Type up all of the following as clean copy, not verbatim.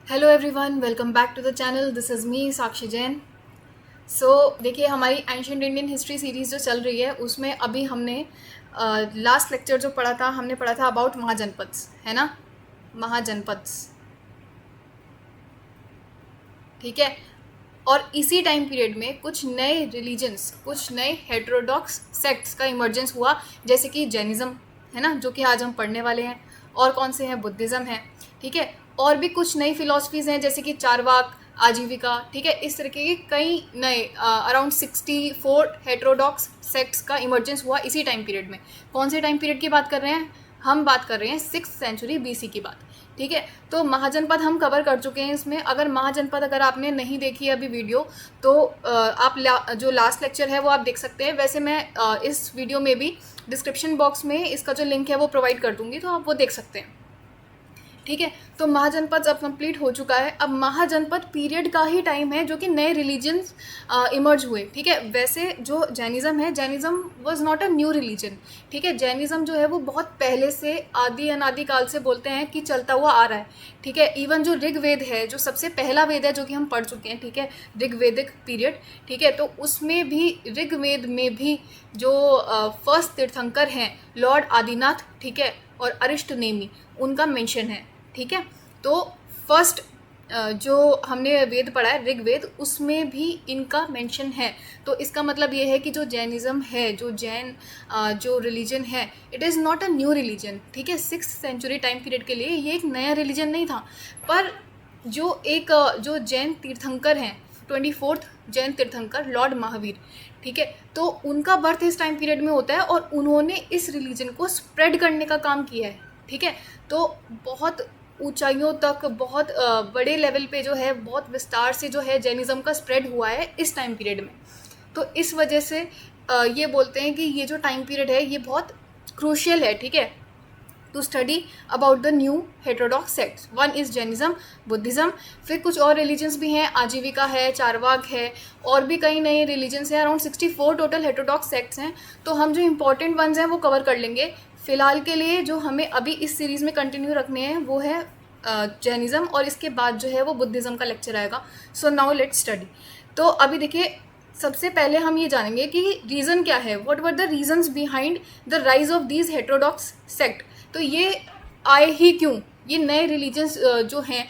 Hello everyone, welcome back to the channel. This is me Sakshi Jain. So देखिए, हमारी ancient Indian history series जो चल रही है उसमें अभी हमने लास्ट लेक्चर जो पढ़ा था, हमने पढ़ा था अबाउट महाजनपद्स, है ना। महाजनपद्स, ठीक है। और इसी टाइम पीरियड में कुछ नए रिलीजन्स, कुछ नए हेटेरोडॉक्स सेक्ट्स का इमर्जेंस हुआ, जैसे कि जैनिज़्म, है ना, जो कि आज हम पढ़ने वाले हैं। और कौन से हैं? बुद्धिज़्म है, ठीक है। और भी कुछ नई फिलॉसफीज़ हैं, जैसे कि चारवाक, आजीविका, ठीक है। इस तरीके के कई नए अराउंड 64 हेटेरोडॉक्स सेक्ट्स का इमर्जेंस हुआ इसी टाइम पीरियड में। कौन से टाइम पीरियड की बात कर रहे हैं? हम बात कर रहे हैं 6th सेंचुरी BC की बात, ठीक है। तो महाजनपद हम कवर कर चुके हैं इसमें। अगर महाजनपद अगर आपने नहीं देखी है अभी वीडियो, तो आप जो लास्ट लेक्चर है वो आप देख सकते हैं। वैसे मैं इस वीडियो में भी डिस्क्रिप्शन बॉक्स में इसका जो लिंक है वो प्रोवाइड कर दूंगी, तो आप वो देख सकते हैं, ठीक है। तो महाजनपद अब कंप्लीट हो चुका है। अब महाजनपद पीरियड का ही टाइम है जो कि नए रिलीजन्स इमर्ज हुए, ठीक है। वैसे जो जैनिज़्म है, Jainism was not a new religion, ठीक है। जैनिज़्म जो है वो बहुत पहले से आदि अनादि काल से बोलते हैं कि चलता हुआ आ रहा है, ठीक है। इवन जो ऋग्वेद है, जो सबसे पहला वेद है जो कि हम पढ़ चुके हैं, ठीक है, ऋग्वेदिक पीरियड, ठीक है। तो उसमें भी, ऋग्वेद में भी जो फर्स्ट तीर्थंकर हैं लॉर्ड आदिनाथ, ठीक है, और अरिष्ट नेमी, उनका मेंशन है, ठीक है। तो फर्स्ट जो हमने वेद पढ़ा है ऋग्वेद, उसमें भी इनका मेंशन है। तो इसका मतलब ये है कि जो जैनिज़्म है, जो जैन जो रिलीजन है, it is not a new religion, ठीक है। 6th सेंचुरी टाइम पीरियड के लिए ये एक नया रिलीजन नहीं था। पर जो जैन तीर्थंकर हैं, 24th जैन तीर्थंकर लॉर्ड महावीर, ठीक है, तो उनका बर्थ इस टाइम पीरियड में होता है और उन्होंने इस रिलीजन को स्प्रेड करने का काम किया है, ठीक है। तो बहुत ऊंचाइयों तक, बहुत बड़े लेवल पे जो है, बहुत विस्तार से जो है जैनिज़्म का स्प्रेड हुआ है इस टाइम पीरियड में। तो इस वजह से ये बोलते हैं कि ये जो टाइम पीरियड है ये बहुत क्रूशियल है, ठीक है, to study about the new heterodox sects. One is Jainism, Buddhism. फिर कुछ और रिलीजन्स भी हैं, आजीविका है, चारवाक है, और भी कई नए रिलीजन्स हैं। अराउंड 64 टोटल हेटेरोडॉक्स सेक्ट्स हैं। तो हम जो इंपॉर्टेंट वंस हैं वो कवर कर लेंगे। फ़िलहाल के लिए जो हमें अभी इस सीरीज़ में कंटिन्यू रखने हैं वो है जैनिज़्म, और इसके बाद जो है वो बुद्धिज़्म का लेक्चर आएगा। So now let's study. तो अभी देखिए, सबसे पहले हम ये जानेंगे कि रीज़न क्या है, what were the reasons behind the rise of these heterodox sect. तो ये आए ही क्यों, ये नए रिलीजन्स जो हैं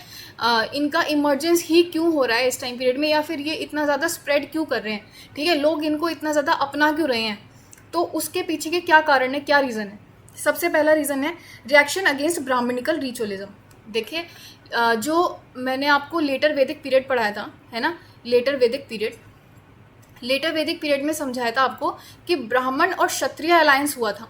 इनका इमर्जेंस ही क्यों हो रहा है इस टाइम पीरियड में, या फिर ये इतना ज़्यादा स्प्रेड क्यों कर रहे हैं, ठीक है, लोग इनको इतना ज़्यादा अपना क्यों रहे हैं। तो उसके पीछे के क्या कारण है, क्या रीज़न है? सबसे पहला रीज़न है रिएक्शन अगेंस्ट ब्राह्मणिकल रिचुअलिज्म। देखिए, जो मैंने आपको लेटर वैदिक पीरियड पढ़ाया था, है ना, लेटर वैदिक पीरियड में समझाया था आपको कि ब्राह्मण और क्षत्रिय अलायंस हुआ था,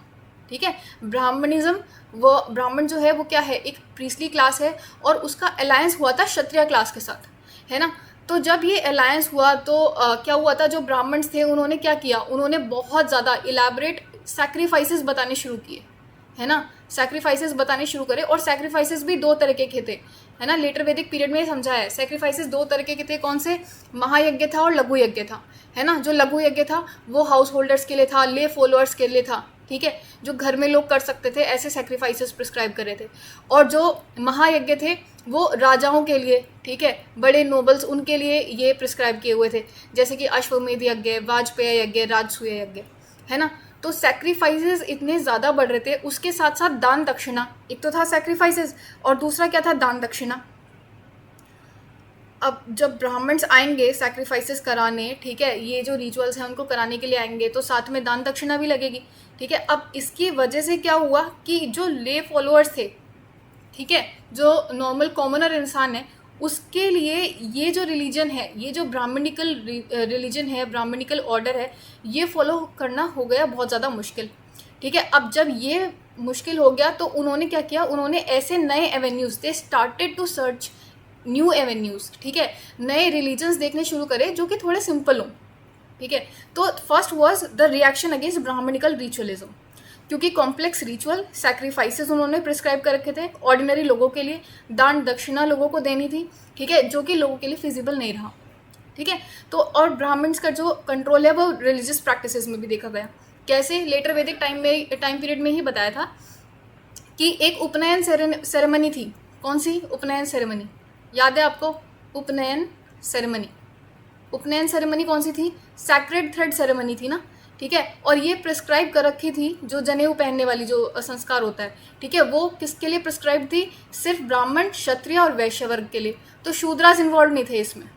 ठीक है। ब्राह्मणिज्म, वो ब्राह्मण जो है वो क्या है, एक प्रीस्टली क्लास है, और उसका अलायंस हुआ था क्षत्रिय क्लास के साथ, है ना। तो जब ये अलायंस हुआ तो क्या हुआ था, जो ब्राह्मण्स थे उन्होंने क्या किया, उन्होंने बहुत ज़्यादा इलेबरेट सैक्रिफाइसेस बताने शुरू किए, है ना। सैक्रिफाइसेस बताने शुरू करे, और सैक्रिफाइसेस भी दो तरीके के थे, है ना। लेटर वैदिक पीरियड में समझा है सैक्रिफाइसेस दो तरीके के थे। कौन से? महायज्ञ था और लघु यज्ञ था, है ना। जो लघु यज्ञ था वो हाउस होल्डर्स के लिए था, ले फॉलोअर्स के लिए था, ठीक है, जो घर में लोग कर सकते थे, ऐसे सैक्रिफाइसेस प्रिस्क्राइब करे थे। और जो महायज्ञ थे वो राजाओं के लिए, ठीक है, बड़े नोबल्स, उनके लिए ये प्रिस्क्राइब किए हुए थे, जैसे कि अश्वमेध यज्ञ, वाजपेय यज्ञ, राजसूय यज्ञ, है ना। तो सैक्रिफाइसेस इतने ज़्यादा बढ़ रहे थे, उसके साथ साथ दान दक्षिणा, एक तो था सैक्रिफाइसेस और दूसरा क्या था, दान दक्षिणा। अब जब ब्राह्मण्स आएंगे सैक्रिफाइसेस कराने, ठीक है, ये जो रिचुअल्स हैं उनको कराने के लिए आएंगे, तो साथ में दान दक्षिणा भी लगेगी, ठीक है। अब इसकी वजह से क्या हुआ कि जो ले फॉलोअर्स थे, ठीक है, जो नॉर्मल कॉमनर इंसान है, उसके लिए ये जो रिलीजन है, ये जो ब्राह्मणिकल रिलीजन है, ब्राह्मणिकल ऑर्डर है, ये फॉलो करना हो गया बहुत ज़्यादा मुश्किल, ठीक है। अब जब ये मुश्किल हो गया तो उन्होंने क्या किया, उन्होंने ऐसे नए avenues, they started to search new avenues, ठीक है, नए रिलीजन्स देखने शुरू करे जो कि थोड़े सिंपल हों, ठीक है। तो first was the reaction against brahminical ritualism, क्योंकि कॉम्प्लेक्स रिचुअल सैक्रिफाइसेस उन्होंने प्रिस्क्राइब कर रखे थे ऑर्डिनरी लोगों के लिए, दान दक्षिणा लोगों को देनी थी, ठीक है, जो कि लोगों के लिए फिजिबल नहीं रहा, ठीक है। तो और ब्राह्मण्स का जो कंट्रोल है वो रिलीजियस प्रैक्टिसेस में भी देखा गया। कैसे? लेटर वैदिक टाइम पीरियड में ही बताया था कि एक उपनयन सेरेमनी थी। कौन सी उपनयन सेरेमनी? याद है आपको? उपनयन सेरेमनी। उपनयन सेरेमनी कौन सी थी? सैक्रेड थ्रेड सेरेमनी थी ना, ठीक है। और ये प्रिस्क्राइब कर रखी थी, जो जनेऊ पहनने वाली जो संस्कार होता है, ठीक है, वो किसके लिए प्रिस्क्राइब थी? सिर्फ ब्राह्मण, क्षत्रिय और वैश्य वर्ग के लिए। तो शूद्रास इन्वॉल्व नहीं थे इसमें,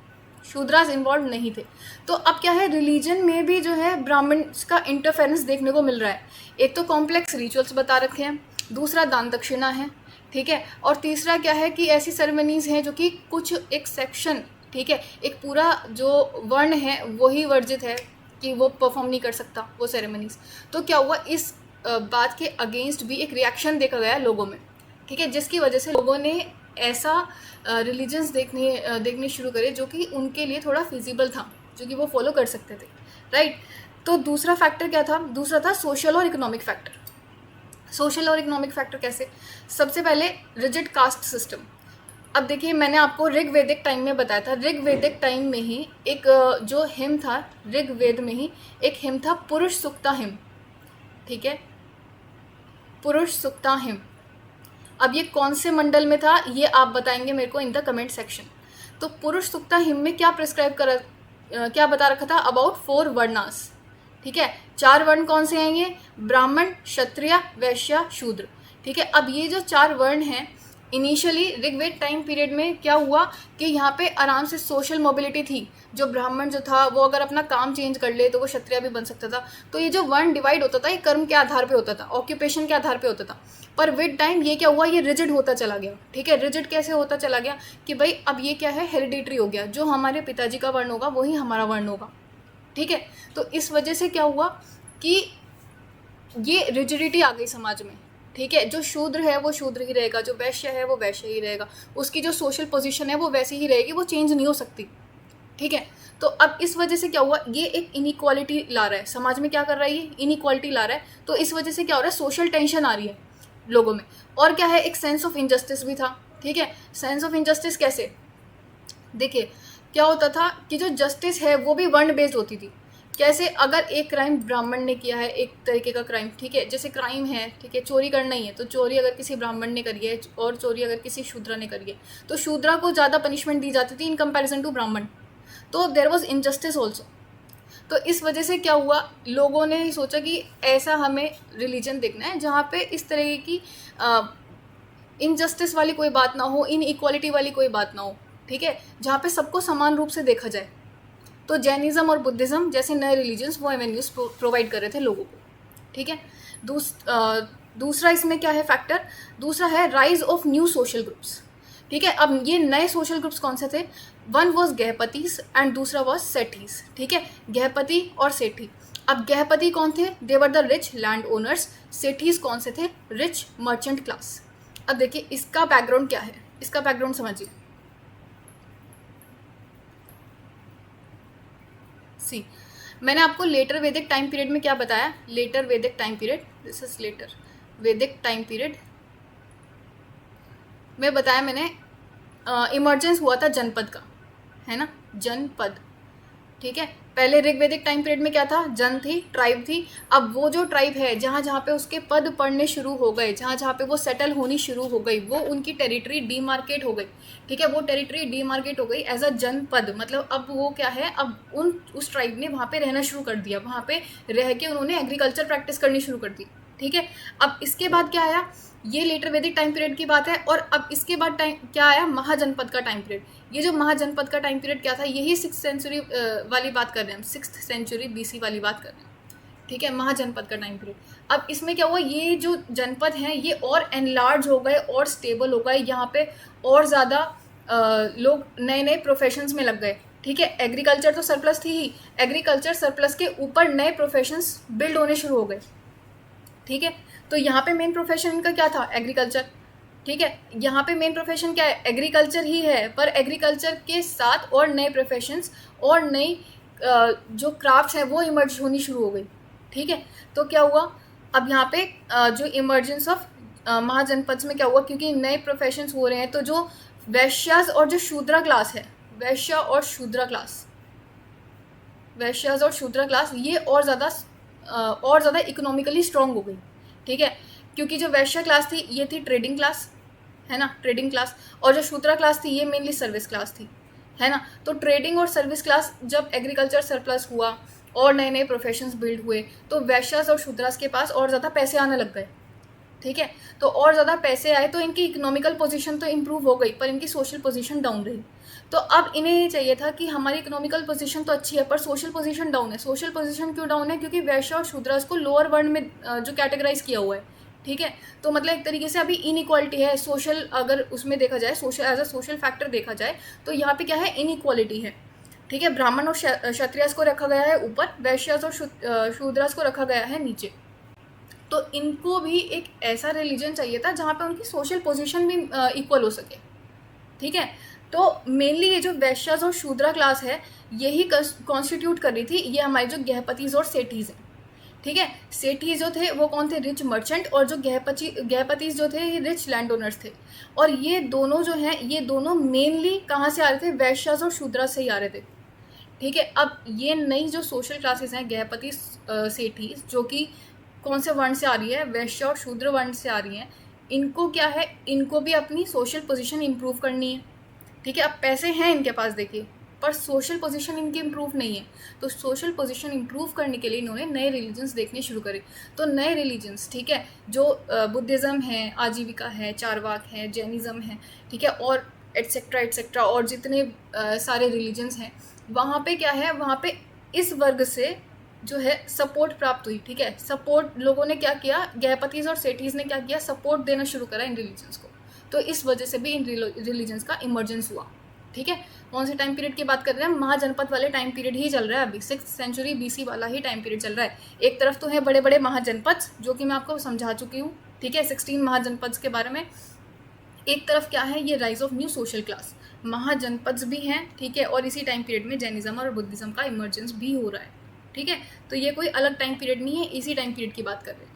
शूद्रास इन्वॉल्व नहीं थे। तो अब क्या है, रिलीजन में भी जो है ब्राह्मण्स का इंटरफेरेंस देखने को मिल रहा है। एक तो कॉम्प्लेक्स रिचुअल्स बता रखे हैं, दूसरा दान दक्षिणा है, ठीक है, और तीसरा क्या है कि ऐसी सेरेमनीज हैं जो कि कुछ एक सेक्शन, ठीक है, एक पूरा जो वर्ण है वही वर्जित है कि वो परफॉर्म नहीं कर सकता वो सेरेमनीज। तो क्या हुआ, इस बात के अगेंस्ट भी एक रिएक्शन देखा गया लोगों में, ठीक है, जिसकी वजह से लोगों ने ऐसा रिलीजन्स देखने शुरू करे जो कि उनके लिए थोड़ा फिजिबल था, जो कि वो फॉलो कर सकते थे, राइट। तो दूसरा फैक्टर क्या था? दूसरा था सोशल और इकोनॉमिक फैक्टर। सोशल और इकोनॉमिक फैक्टर कैसे? सबसे पहले रिजिड कास्ट सिस्टम। अब देखिए, मैंने आपको ऋग्वेदिक टाइम में बताया था, ऋग्वेदिक टाइम में ही एक जो हिम था, ऋग्वेद में ही एक हिम था, पुरुष सुक्ता हिम, ठीक है, पुरुष सुक्ता हिम। अब ये कौन से मंडल में था, ये आप बताएंगे मेरे को इन द कमेंट सेक्शन। तो पुरुष सुक्ता हिम में क्या प्रिस्क्राइब कर क्या बता रखा था? अबाउट 4 वर्णास, ठीक है। 4 वर्ण कौन से हैं ये? ब्राह्मण, क्षत्रिय, वैश्य, शूद्र, ठीक है। अब ये जो 4 वर्ण हैं, इनिशियली ऋग्वेद टाइम पीरियड में क्या हुआ कि यहाँ पे आराम से सोशल मोबिलिटी थी। जो ब्राह्मण जो था वो अगर अपना काम चेंज कर ले तो वो क्षत्रिय भी बन सकता था। तो ये जो वर्ण डिवाइड होता था, ये कर्म के आधार पे होता था, ऑक्यूपेशन के आधार पे होता था। पर विद टाइम ये क्या हुआ, ये रिजिड होता चला गया, ठीक है। रिजिड कैसे होता चला गया कि भाई अब ये क्या है, हेरिडिटरी हो गया, जो हमारे पिताजी का वर्ण होगा वही हमारा वर्ण होगा, ठीक है। तो इस वजह से क्या हुआ कि ये रिजिडिटी आ गई समाज में, ठीक है। जो शूद्र है वो शूद्र ही रहेगा, जो वैश्य है वो वैश्य ही रहेगा, उसकी जो सोशल पोजीशन है वो वैसी ही रहेगी, वो चेंज नहीं हो सकती, ठीक है। तो अब इस वजह से क्या हुआ, ये एक इनइक्वालिटी ला रहा है समाज में। क्या कर रहा है ये? इनइक्वालिटी ला रहा है। तो इस वजह से क्या हो रहा है, सोशल टेंशन आ रही है लोगों में। और क्या है, एक सेंस ऑफ इनजस्टिस भी था, ठीक है। सेंस ऑफ इनजस्टिस कैसे? देखिए, क्या होता था कि जो जस्टिस है वो भी वर्ण बेस्ड होती थी। कैसे? अगर एक क्राइम ब्राह्मण ने किया है, एक तरीके का क्राइम, ठीक है, जैसे क्राइम है, ठीक है, चोरी करना ही है, तो चोरी अगर किसी ब्राह्मण ने करी है और चोरी अगर किसी शूद्र ने करी है, तो शूद्रा को ज़्यादा पनिशमेंट दी जाती थी इन कंपैरिजन टू ब्राह्मण। तो देयर वाज इनजस्टिस ऑल्सो। तो इस वजह से क्या हुआ, लोगों ने सोचा कि ऐसा हमें रिलीजन देखना है जहाँ पे इस तरह की इनजस्टिस वाली कोई बात ना हो, इन इक्वालिटी वाली कोई बात ना हो, ठीक है, जहाँ पे सबको समान रूप से देखा जाए। तो जैनिज़्म और बुद्धिज़्म जैसे नए रिलीजन्स वो एवेन्यूज प्रोवाइड कर रहे थे लोगों को, ठीक है। दूसरा इसमें क्या है फैक्टर? दूसरा है rise of new social groups, ठीक है। अब ये नए सोशल ग्रुप्स कौन से थे? वन वॉज गृहपतिस एंड दूसरा वॉज सेठीज, ठीक है, गृहपति और सेठी। अब गृहपति कौन थे? They were the rich land owners. Sethis कौन से थे? Rich merchant class. अब देखिए इसका बैकग्राउंड क्या है, इसका बैकग्राउंड समझिए। सी, मैंने आपको लेटर वैदिक टाइम पीरियड में क्या बताया? Later Vedic time period, this is later Vedic time period में बताया मैंने, इमर्जेंस हुआ था जनपद का, है ना, जनपद, ठीक है। पहले ऋग्वैदिक टाइम पीरियड में क्या था? जन थी, ट्राइब थी। अब वो जो ट्राइब है, जहाँ जहाँ पे उसके पद पड़ने शुरू हो गए, जहाँ जहाँ पे वो सेटल होनी शुरू हो गई, वो उनकी टेरिटरी डीमार्केट हो गई, ठीक है, वो टेरिटरी डीमार्केट हो गई एज अ जनपद। मतलब अब वो क्या है, अब उस ट्राइब ने वहाँ पे रहना शुरू कर दिया, वहाँ पे रह के उन्होंने एग्रीकल्चर प्रैक्टिस करनी शुरू कर दी, ठीक है। अब इसके बाद क्या आया? ये लेटर वैदिक टाइम पीरियड की बात है। और अब इसके बाद टाइम क्या आया? महाजनपद का टाइम पीरियड। ये जो महाजनपद का टाइम पीरियड क्या था? यही 6th सेंचुरी वाली बात कर रहे हैं हम, 6th सेंचुरी BC वाली बात कर रहे हैं, ठीक है, महाजनपद का टाइम पीरियड। अब इसमें क्या हुआ, ये जो जनपद हैं ये और एनलार्ज हो गए और स्टेबल हो गए, यहाँ पे और ज़्यादा लोग नए नए प्रोफेशंस में लग गए, ठीक है। एग्रीकल्चर तो सरप्लस थी ही, एग्रीकल्चर सरप्लस के ऊपर नए प्रोफेशंस बिल्ड होने शुरू हो गए, ठीक है। तो यहाँ पे मेन प्रोफेशन इनका क्या था? एग्रीकल्चर, ठीक है। यहाँ पे मेन प्रोफेशन क्या है? एग्रीकल्चर ही है, पर एग्रीकल्चर के साथ और नए प्रोफेशंस और नई जो क्राफ्ट्स हैं वो इमर्ज होनी शुरू हो गई, ठीक है। तो क्या हुआ, अब यहाँ पे जो इमर्जेंस ऑफ महाजनपद में क्या हुआ, क्योंकि नए प्रोफेशंस हो रहे हैं, तो जो वैश्यास और जो शूद्रा क्लास है, वैश्य और शूद्रा क्लास, वैश्यास और शूद्रा क्लास ये और ज़्यादा इकोनॉमिकली स्ट्रॉन्ग हो गई, ठीक है। क्योंकि जो वैश्य क्लास थी ये थी ट्रेडिंग क्लास, है ना, ट्रेडिंग क्लास। और जो शूद्रा क्लास थी ये मेनली सर्विस क्लास थी, है ना। तो ट्रेडिंग और सर्विस क्लास, जब एग्रीकल्चर सरप्लस हुआ और नए नए प्रोफेशंस बिल्ड हुए तो वैश्यास और शूद्रास के पास और ज़्यादा पैसे आने लग गए, ठीक है। तो और ज़्यादा पैसे आए तो इनकी इकोनॉमिकल पोजीशन तो इम्प्रूव हो गई, पर इनकी सोशल पोजीशन डाउन रही। तो अब इन्हें ये चाहिए था कि हमारी इकोनॉमिकल पोजीशन तो अच्छी है पर सोशल पोजीशन डाउन है। सोशल पोजीशन क्यों डाउन है? क्योंकि वैश्य और शूद्रास को लोअर वर्ण में जो कैटेगराइज किया हुआ है, ठीक है। तो मतलब एक तरीके से अभी इनइक्वालिटी है सोशल, अगर उसमें देखा जाए social as a social factor देखा जाए तो यहाँ पे क्या है, इनइक्वालिटी है, ठीक है। ब्राह्मण और क्षत्रियास को रखा गया है ऊपर, वैश्यास और शूद्रास को रखा गया है नीचे। तो इनको भी एक ऐसा रिलीजन चाहिए था जहाँ पे उनकी सोशल पोजीशन भी इक्वल हो सके, ठीक है। तो मेनली ये जो वैश्यास और शूद्रा क्लास है यही कॉन्स्टिट्यूट कर रही थी ये हमारे जो गृहपतिज और सेठीज हैं, ठीक है। सेठीज जो थे वो कौन थे? Rich merchant. और जो गृहपतिज जो थे ये रिच लैंड ओनर्स थे। और ये दोनों जो हैं ये दोनों मेनली कहाँ से आ रहे थे? वैश्यास और शूद्रा से ही आ रहे थे, ठीक है। अब ये नई जो सोशल क्लासेस हैं गृहपति सेठीज, जो कि कौन से वर्ण से आ रही है? वैश्य और शूद्र वर्ण से आ रही हैं। इनको क्या है, इनको भी अपनी सोशल पोजीशन इंप्रूव करनी है, ठीक है। अब पैसे हैं इनके पास देखिए, पर सोशल पोजीशन इनकी इम्प्रूव नहीं है। तो सोशल पोजीशन इम्प्रूव करने के लिए इन्होंने नए रिलीजन्स देखने शुरू करे। तो नए रिलीजन्स, ठीक है, जो बुद्धिज़्म है, आजीविका है, चारवाक है, जैनिज़्म है, ठीक है, और एट्सेट्रा एट्सेट्रा, और जितने सारे रिलीजन्स हैं वहाँ पे क्या है, वहाँ पे इस वर्ग से जो है सपोर्ट प्राप्त हुई, ठीक है। सपोर्ट लोगों ने क्या किया, गृहपतिज और सेठीज ने क्या किया, सपोर्ट देना शुरू करा इन रिलीजन्स को। तो इस वजह से भी इन रिलीजन्स का इमर्जेंस हुआ, ठीक है। कौन से टाइम पीरियड की बात कर रहे हैं? महाजनपद वाले टाइम पीरियड ही चल रहा है अभी, 6th सेंचुरी BC वाला ही टाइम पीरियड चल रहा है। एक तरफ तो है बड़े बड़े महाजनपद जो कि मैं आपको समझा चुकी हूँ, ठीक है, 16 महाजनपद के बारे में। एक तरफ क्या है, ये rise of new social class, mahajanapada भी हैं, ठीक है। और इसी टाइम पीरियड में जैनिज्म और बुद्धिज्म का इमर्जेंस भी हो रहा है, ठीक है। तो ये कोई अलग टाइम पीरियड नहीं है, इसी टाइम पीरियड की बात कर रहे हैं,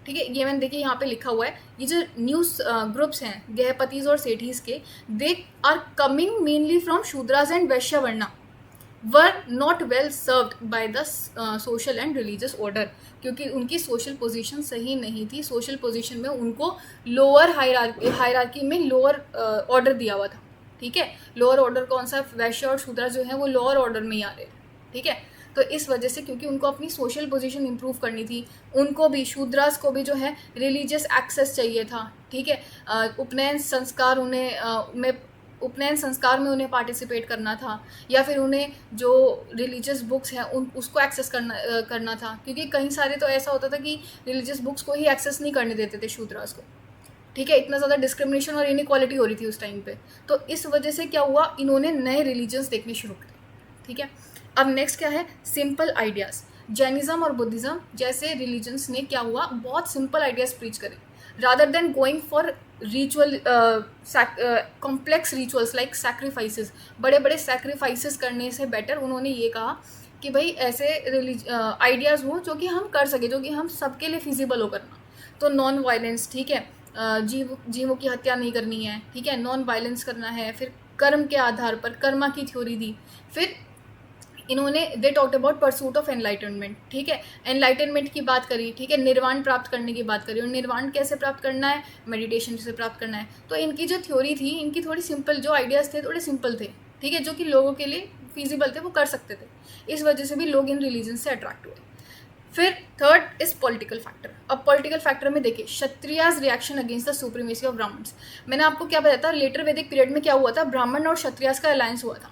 ठीक है। ये मैंने देखिए यहाँ पे लिखा हुआ है, ये जो न्यूज़ ग्रुप्स हैं गृहपतिज और सेठीज के, they are coming mainly from shudras and vaishya varna, were not well served by the social and religious order, क्योंकि उनकी सोशल पोजीशन सही नहीं थी। सोशल पोजीशन में उनको लोअर हायरार्की में लोअर ऑर्डर दिया हुआ था, ठीक है। लोअर ऑर्डर कौन सा? वैश्य और शूद्र जो है वो लोअर ऑर्डर में ही आ रहे थे, ठीक है। तो इस वजह से, क्योंकि उनको अपनी सोशल पोजीशन इंप्रूव करनी थी, उनको भी, शूद्रास को भी जो है रिलीजियस एक्सेस चाहिए था, ठीक है। उपनयन संस्कार उपनयन संस्कार में उन्हें पार्टिसिपेट करना था, या फिर उन्हें जो रिलीजियस बुक्स हैं उसको एक्सेस करना था, क्योंकि कई सारे तो ऐसा होता था कि रिलीजियस बुक्स को ही एक्सेस नहीं करने देते थे शूद्रास को, ठीक है। इतना ज़्यादा डिस्क्रिमिनेशन और इनइक्वालिटी हो रही थी उस टाइम पे। तो इस वजह से क्या हुआ, इन्होंने नए रिलीजन्स देखने शुरू करे, ठीक है। अब नेक्स्ट क्या है, सिंपल आइडियाज़। जैनिज्म और बुद्धिज़्म जैसे रिलीजन्स ने क्या हुआ, बहुत सिंपल आइडियाज़ प्रीच करे, rather than going for ritual complex rituals like sacrifices. बड़े बड़े सैक्रिफाइसेस करने से बेटर उन्होंने ये कहा कि भाई ऐसे आइडियाज़ हों जो कि हम कर सके, जो कि हम सबके लिए फिजिबल हो करना। तो नॉन वायलेंस, ठीक है, जीवों की हत्या नहीं करनी है, ठीक है, नॉन वायलेंस करना है। फिर कर्म के आधार पर कर्मा की थ्योरी दी। फिर इन्होंने दे talked about pursuit of enlightenment, ठीक है, एनलाइटनमेंट की बात करी, ठीक है, निर्वाण प्राप्त करने की बात करी। और निर्वाण कैसे प्राप्त करना है? मेडिटेशन से प्राप्त करना है। तो इनकी जो थ्योरी थी, इनकी थोड़ी सिंपल, जो आइडियाज़ थे थोड़े सिंपल थे, ठीक है, जो कि लोगों के लिए फिजिबल थे, वो कर सकते थे। इस वजह से भी लोग इन रिलीजन से अट्रैक्ट हुए। फिर थर्ड इज पॉलिटिकल फैक्टर। अब पॉलिटिकल फैक्टर में देखिए, Kshatriyas reaction against the supremacy of Brahmins. मैंने आपको क्या बताया था, लेटर वैदिक पीरियड में क्या हुआ था, ब्राह्मण और क्षत्रियाज का अलायंस हुआ था,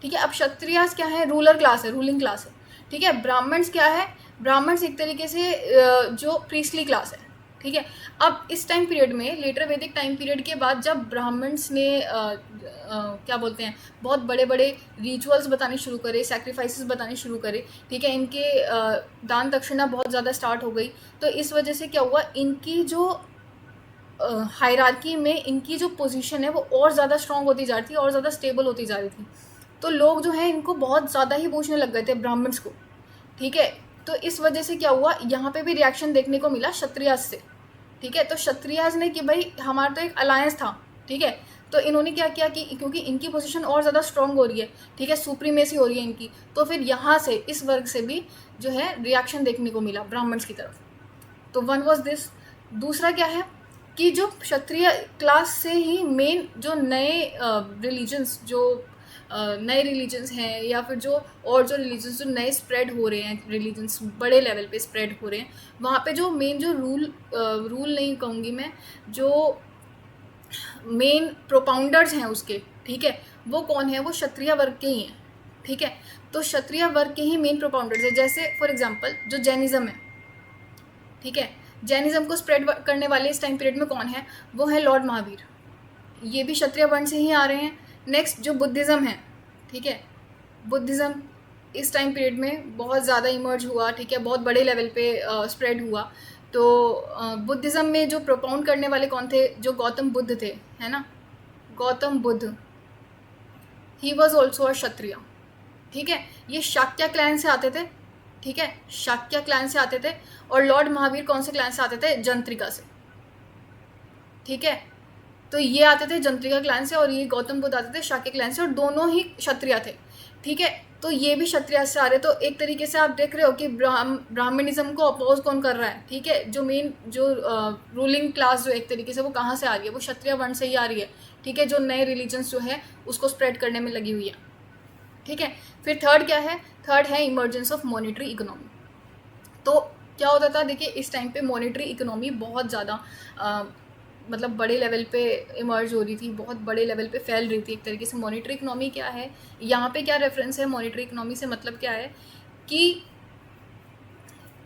ठीक है। अब क्षत्रियाज क्या है, रूलर क्लास है, रूलिंग क्लास है, ठीक है। ब्राह्मण्स क्या है, ब्राह्मण्स एक तरीके से जो प्रीस्टली क्लास है, ठीक है। अब इस टाइम पीरियड में, लेटर वैदिक टाइम पीरियड के बाद, जब ब्राह्मण्स ने क्या बोलते हैं, बहुत बड़े बड़े रिचुअल्स बताने शुरू करे, सैक्रिफाइसेस बताने शुरू करे, ठीक है, इनके दान दक्षिणा बहुत ज़्यादा स्टार्ट हो गई। तो इस वजह से क्या हुआ, इनकी जो हायरार्की में इनकी जो पोजीशन है वो और ज़्यादा स्ट्रांग होती जा रही थी, और ज़्यादा स्टेबल होती जा रही थी। तो लोग जो है इनको बहुत ज़्यादा ही पूछने लग गए थे, ब्राह्मण्स को, ठीक है। तो इस वजह से क्या हुआ, यहाँ पे भी रिएक्शन देखने को मिला क्षत्रियाज से, ठीक है। तो क्षत्रियाज ने कि भाई हमारा तो एक अलायंस था, ठीक है। तो इन्होंने क्या किया कि क्योंकि इनकी पोजीशन और ज़्यादा स्ट्रांग हो रही है, ठीक है, सुप्रीमेसी हो रही है इनकी, तो फिर यहाँ से इस वर्ग से भी जो है रिएक्शन देखने को मिला ब्राह्मण्स की तरफ। तो वन वॉज दिस। दूसरा क्या है, कि जो क्षत्रिय क्लास से ही मेन जो नए रिलीजन्स जो नए रिलीजन्स हैं, या फिर जो और जो रिलीजन्स जो नए स्प्रेड हो रहे हैं, रिलीजन्स बड़े लेवल पे स्प्रेड हो रहे हैं, वहाँ पे जो मेन जो रूल नहीं कहूँगी मैं, जो मेन प्रोपाउंडर्स हैं उसके, ठीक है, वो कौन है? वो क्षत्रिय वर्ग के ही हैं, ठीक है। तो क्षत्रिय वर्ग के ही मेन प्रोपाउंडर्स है। जैसे फॉर एग्जांपल जो जैनिज्म है, ठीक है, जैनिज्म को स्प्रेड करने वाले इस टाइम पीरियड में कौन है? वो है लॉर्ड महावीर। ये भी क्षत्रिय वर्ण से ही आ रहे हैं। नेक्स्ट जो बुद्धिज़्म है, ठीक है, बुद्धिज़्म इस टाइम पीरियड में बहुत ज़्यादा इमर्ज हुआ, ठीक है, बहुत बड़े लेवल पे स्प्रेड हुआ। तो बुद्धिज़्म में जो प्रोपाउंड करने वाले कौन थे? जो गौतम बुद्ध थे, है ना, Gautam Buddha, he was also a kshatriya, ठीक है। ये शाक्य क्लैन से आते थे, ठीक है, शाक्य क्लैन से आते थे। और लॉर्ड महावीर कौन से क्लैन से आते थे? जंत्रिका से, ठीक है। तो ये आते थे जंत्रिका क्लैन से और ये गौतम बुद्ध आते थे शाक्य क्लैन से, और दोनों ही क्षत्रिय थे, ठीक है। तो ये भी क्षत्रिय से आ रहे। तो एक तरीके से आप देख रहे हो कि ब्राह्मणिज्म को अपोज कौन कर रहा है, ठीक है। जो मेन जो रूलिंग क्लास जो एक तरीके से वो कहाँ से आ रही है? वो क्षत्रिय वर्ण से ही आ रही है, ठीक है, जो नए रिलीजन्स जो है उसको स्प्रेड करने में लगी हुई है, ठीक है। फिर थर्ड क्या है? थर्ड है इमर्जेंस ऑफ मॉनेटरी इकोनॉमी। तो क्या होता था? देखिए इस टाइम पे मॉनेटरी इकोनॉमी बहुत ज़्यादा मतलब बड़े लेवल पे इमर्ज हो रही थी, बहुत बड़े लेवल पे फैल रही थी एक तरीके से। मॉनेटरी इकोनॉमी क्या है? यहाँ पे क्या रेफरेंस है मॉनेटरी इकोनॉमी से? मतलब क्या है कि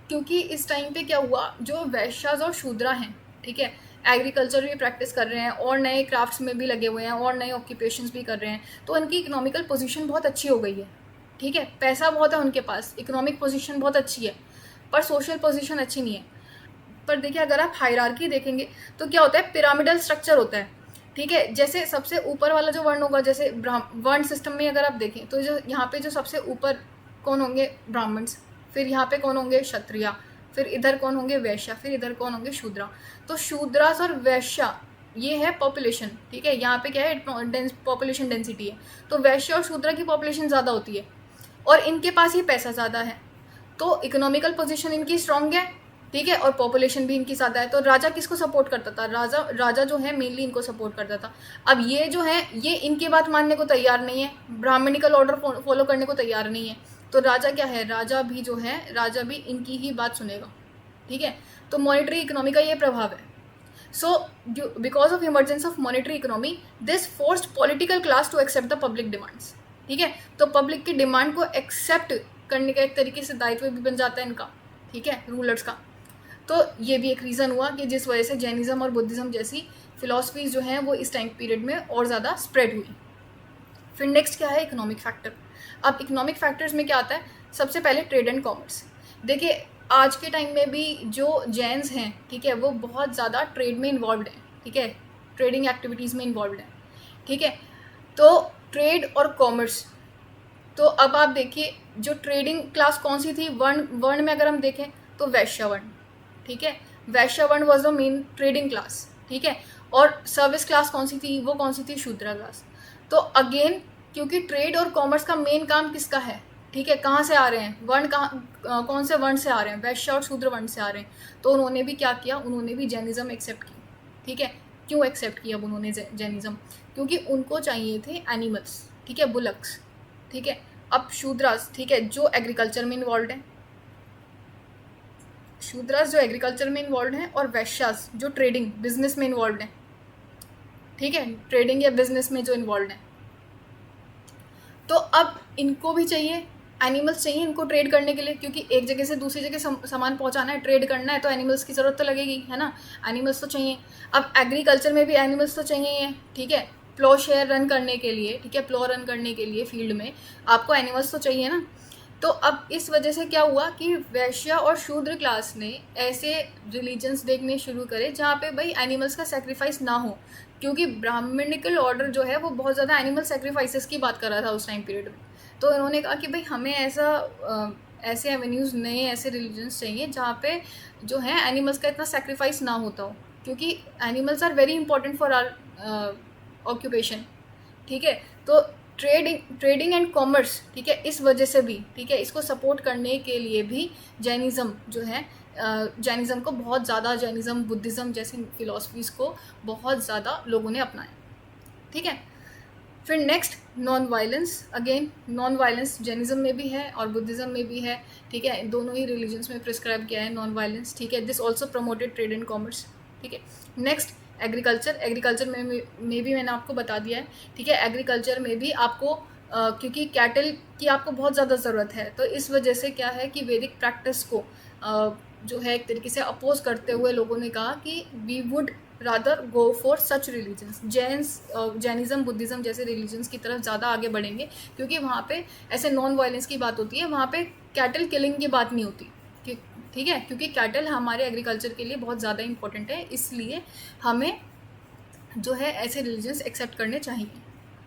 क्योंकि इस टाइम पे क्या हुआ, जो वैश्याज और शूद्रा हैं, ठीक है, एग्रीकल्चर भी प्रैक्टिस कर रहे हैं और नए क्राफ्ट्स में भी लगे हुए हैं और नए ऑक्यूपेशंस भी कर रहे हैं, तो उनकी इकोनॉमिकल पोजीशन बहुत अच्छी हो गई है, ठीक है। पैसा बहुत है उनके पास, इकोनॉमिक पोजीशन बहुत अच्छी है, पर सोशल पोजीशन अच्छी नहीं है। पर देखिए अगर आप हायरार्की देखेंगे तो क्या होता है? पिरामिडल स्ट्रक्चर होता है, ठीक है। जैसे सबसे ऊपर वाला जो वर्ण होगा, जैसे वर्ण सिस्टम में अगर आप देखें तो जो यहाँ पे जो सबसे ऊपर कौन होंगे? ब्राह्मण्स। फिर यहाँ पे कौन होंगे? क्षत्रिय। फिर इधर कौन होंगे? वैश्य। फिर इधर कौन होंगे? शूद्रा। तो शूद्रास और वैश्य ये है पॉपुलेशन, ठीक है। यहाँ पे क्या है? पॉपुलेशन डेंसिटी है। तो वैश्य और शूद्रा की पॉपुलेशन ज़्यादा होती है और इनके पास ही पैसा ज़्यादा है, तो इकोनॉमिकल पोजीशन इनकी स्ट्रांग है, ठीक है, और पॉपुलेशन भी इनकी ज़्यादा है। तो राजा किसको सपोर्ट करता था? राजा जो है मेनली इनको सपोर्ट करता था। अब ये जो है ये इनकी बात मानने को तैयार नहीं है, ब्राह्मणिकल ऑर्डर फॉलो करने को तैयार नहीं है। तो राजा क्या है? राजा भी जो है, राजा भी इनकी ही बात सुनेगा, ठीक है। तो मॉनेटरी इकोनॉमी का ये प्रभाव है। So because of emergence of monetary economy, this forced political class to accept the public demands, ठीक है। तो पब्लिक की डिमांड को एक्सेप्ट करने का एक तरीके से दायित्व भी बन जाता है इनका, ठीक है, रूलर्स का। तो ये भी एक रीज़न हुआ कि जिस वजह से जैनिज्म और बुद्धिज़्म जैसी फिलॉसफीज जो हैं वो इस टाइम पीरियड में और ज़्यादा स्प्रेड हुई। फिर नेक्स्ट क्या है? Economic factor. अब इकोनॉमिक फैक्टर्स में क्या आता है? सबसे पहले ट्रेड एंड कॉमर्स। देखिए आज के टाइम में भी जो जैन्स हैं, ठीक है, वो बहुत ज़्यादा ट्रेड में इन्वॉल्व हैं, ठीक है, ट्रेडिंग एक्टिविटीज़ में इन्वॉल्व हैं, ठीक है। तो ट्रेड और कॉमर्स, तो अब आप देखिए जो ट्रेडिंग क्लास कौन सी थी? वर्ण वर्ण में अगर हम देखें तो वैश्य वर्ण, ठीक है, वैश्य वर्ण was the main trading class, ठीक है। और सर्विस क्लास कौन सी थी? वो कौन सी थी? शूद्रा क्लास। तो अगेन क्योंकि ट्रेड और कॉमर्स का मेन काम किसका है, ठीक है, कहाँ से आ रहे हैं वर्ण? कौन से वर्ण से आ रहे हैं? वैश्य और शूद्र वर्ण से आ रहे हैं। तो उन्होंने भी क्या किया? उन्होंने भी जैनिज्म एक्सेप्ट की, ठीक है। क्यों एक्सेप्ट किया अब उन्होंने जैनिज्म? क्योंकि उनको चाहिए थे एनिमल्स, ठीक है, बुलक्स, ठीक है। अब शूद्रास, ठीक है, जो एग्रीकल्चर में इन्वॉल्व हैं, शूद्रास जो एग्रीकल्चर में इन्वॉल्व हैं, और वैश्यास जो ट्रेडिंग बिजनेस में इन्वॉल्व हैं, ठीक है, ट्रेडिंग या बिजनेस में जो इन्वॉल्व हैं। तो अब इनको भी चाहिए एनिमल्स, चाहिए इनको ट्रेड करने के लिए, क्योंकि एक जगह से दूसरी जगह सामान पहुंचाना है, ट्रेड करना है, तो एनिमल्स की ज़रूरत तो लगेगी, है ना, एनिमल्स तो चाहिए। अब एग्रीकल्चर में भी एनिमल्स तो चाहिए ही, ठीक है, प्लो शेयर रन करने के लिए, ठीक है, प्लो रन करने के लिए फील्ड में आपको एनिमल्स तो चाहिए ना। तो अब इस वजह से क्या हुआ कि वैश्य और शूद्र क्लास ने ऐसे रिलीजन्स देखने शुरू करे जहाँ पे भाई एनिमल्स का सेक्रीफाइस ना हो, क्योंकि ब्राह्मणिकल ऑर्डर जो है वो बहुत ज़्यादा एनिमल सेक्रीफाइसेस की बात कर रहा था उस टाइम पीरियड में। तो इन्होंने कहा कि भाई हमें ऐसे एवेन्यूज़, नए ऐसे रिलीजन्स चाहिए जहाँ पे जो है एनिमल्स का इतना सेक्रीफाइस ना होता हो, क्योंकि animals are very important for our occupation, ठीक है। तो ट्रेडिंग एंड कॉमर्स, ठीक है, इस वजह से भी, ठीक है, इसको सपोर्ट करने के लिए भी जैनिज्म जो है जैनिज़्म को बहुत ज़्यादा, जैनिज़्म बुद्धिज़्म जैसी फिलॉसफीज़ को बहुत ज़्यादा लोगों ने अपनाया, ठीक है। फिर next non violence, again non violence Jainism में भी है और बुद्धिज़्म में भी है, ठीक है, दोनों ही रिलीजन्स में प्रिस्क्राइब किया है नॉन वायलेंस, ठीक है। This also promoted trade and commerce, ठीक है। नेक्स्ट एग्रीकल्चर, एग्रीकल्चर में भी मैंने आपको बता दिया है, ठीक है। एग्रीकल्चर में भी आपको क्योंकि कैटल की आपको बहुत ज़्यादा ज़रूरत है, तो इस वजह से क्या है कि वैदिक प्रैक्टिस को जो है एक तरीके से अपोज करते हुए लोगों ने कहा कि we would rather go for such religions, Jainism Buddhism जैसे रिलीजन्स की तरफ ज़्यादा आगे बढ़ेंगे, क्योंकि वहाँ पे ऐसे नॉन वायलेंस की बात होती है, वहाँ पे कैटल किलिंग की बात नहीं होती, ठीक है, क्योंकि कैटल हमारे एग्रीकल्चर के लिए बहुत ज़्यादा इंपॉर्टेंट है, इसलिए हमें जो है ऐसे रिलीजन्स एक्सेप्ट करने चाहिए,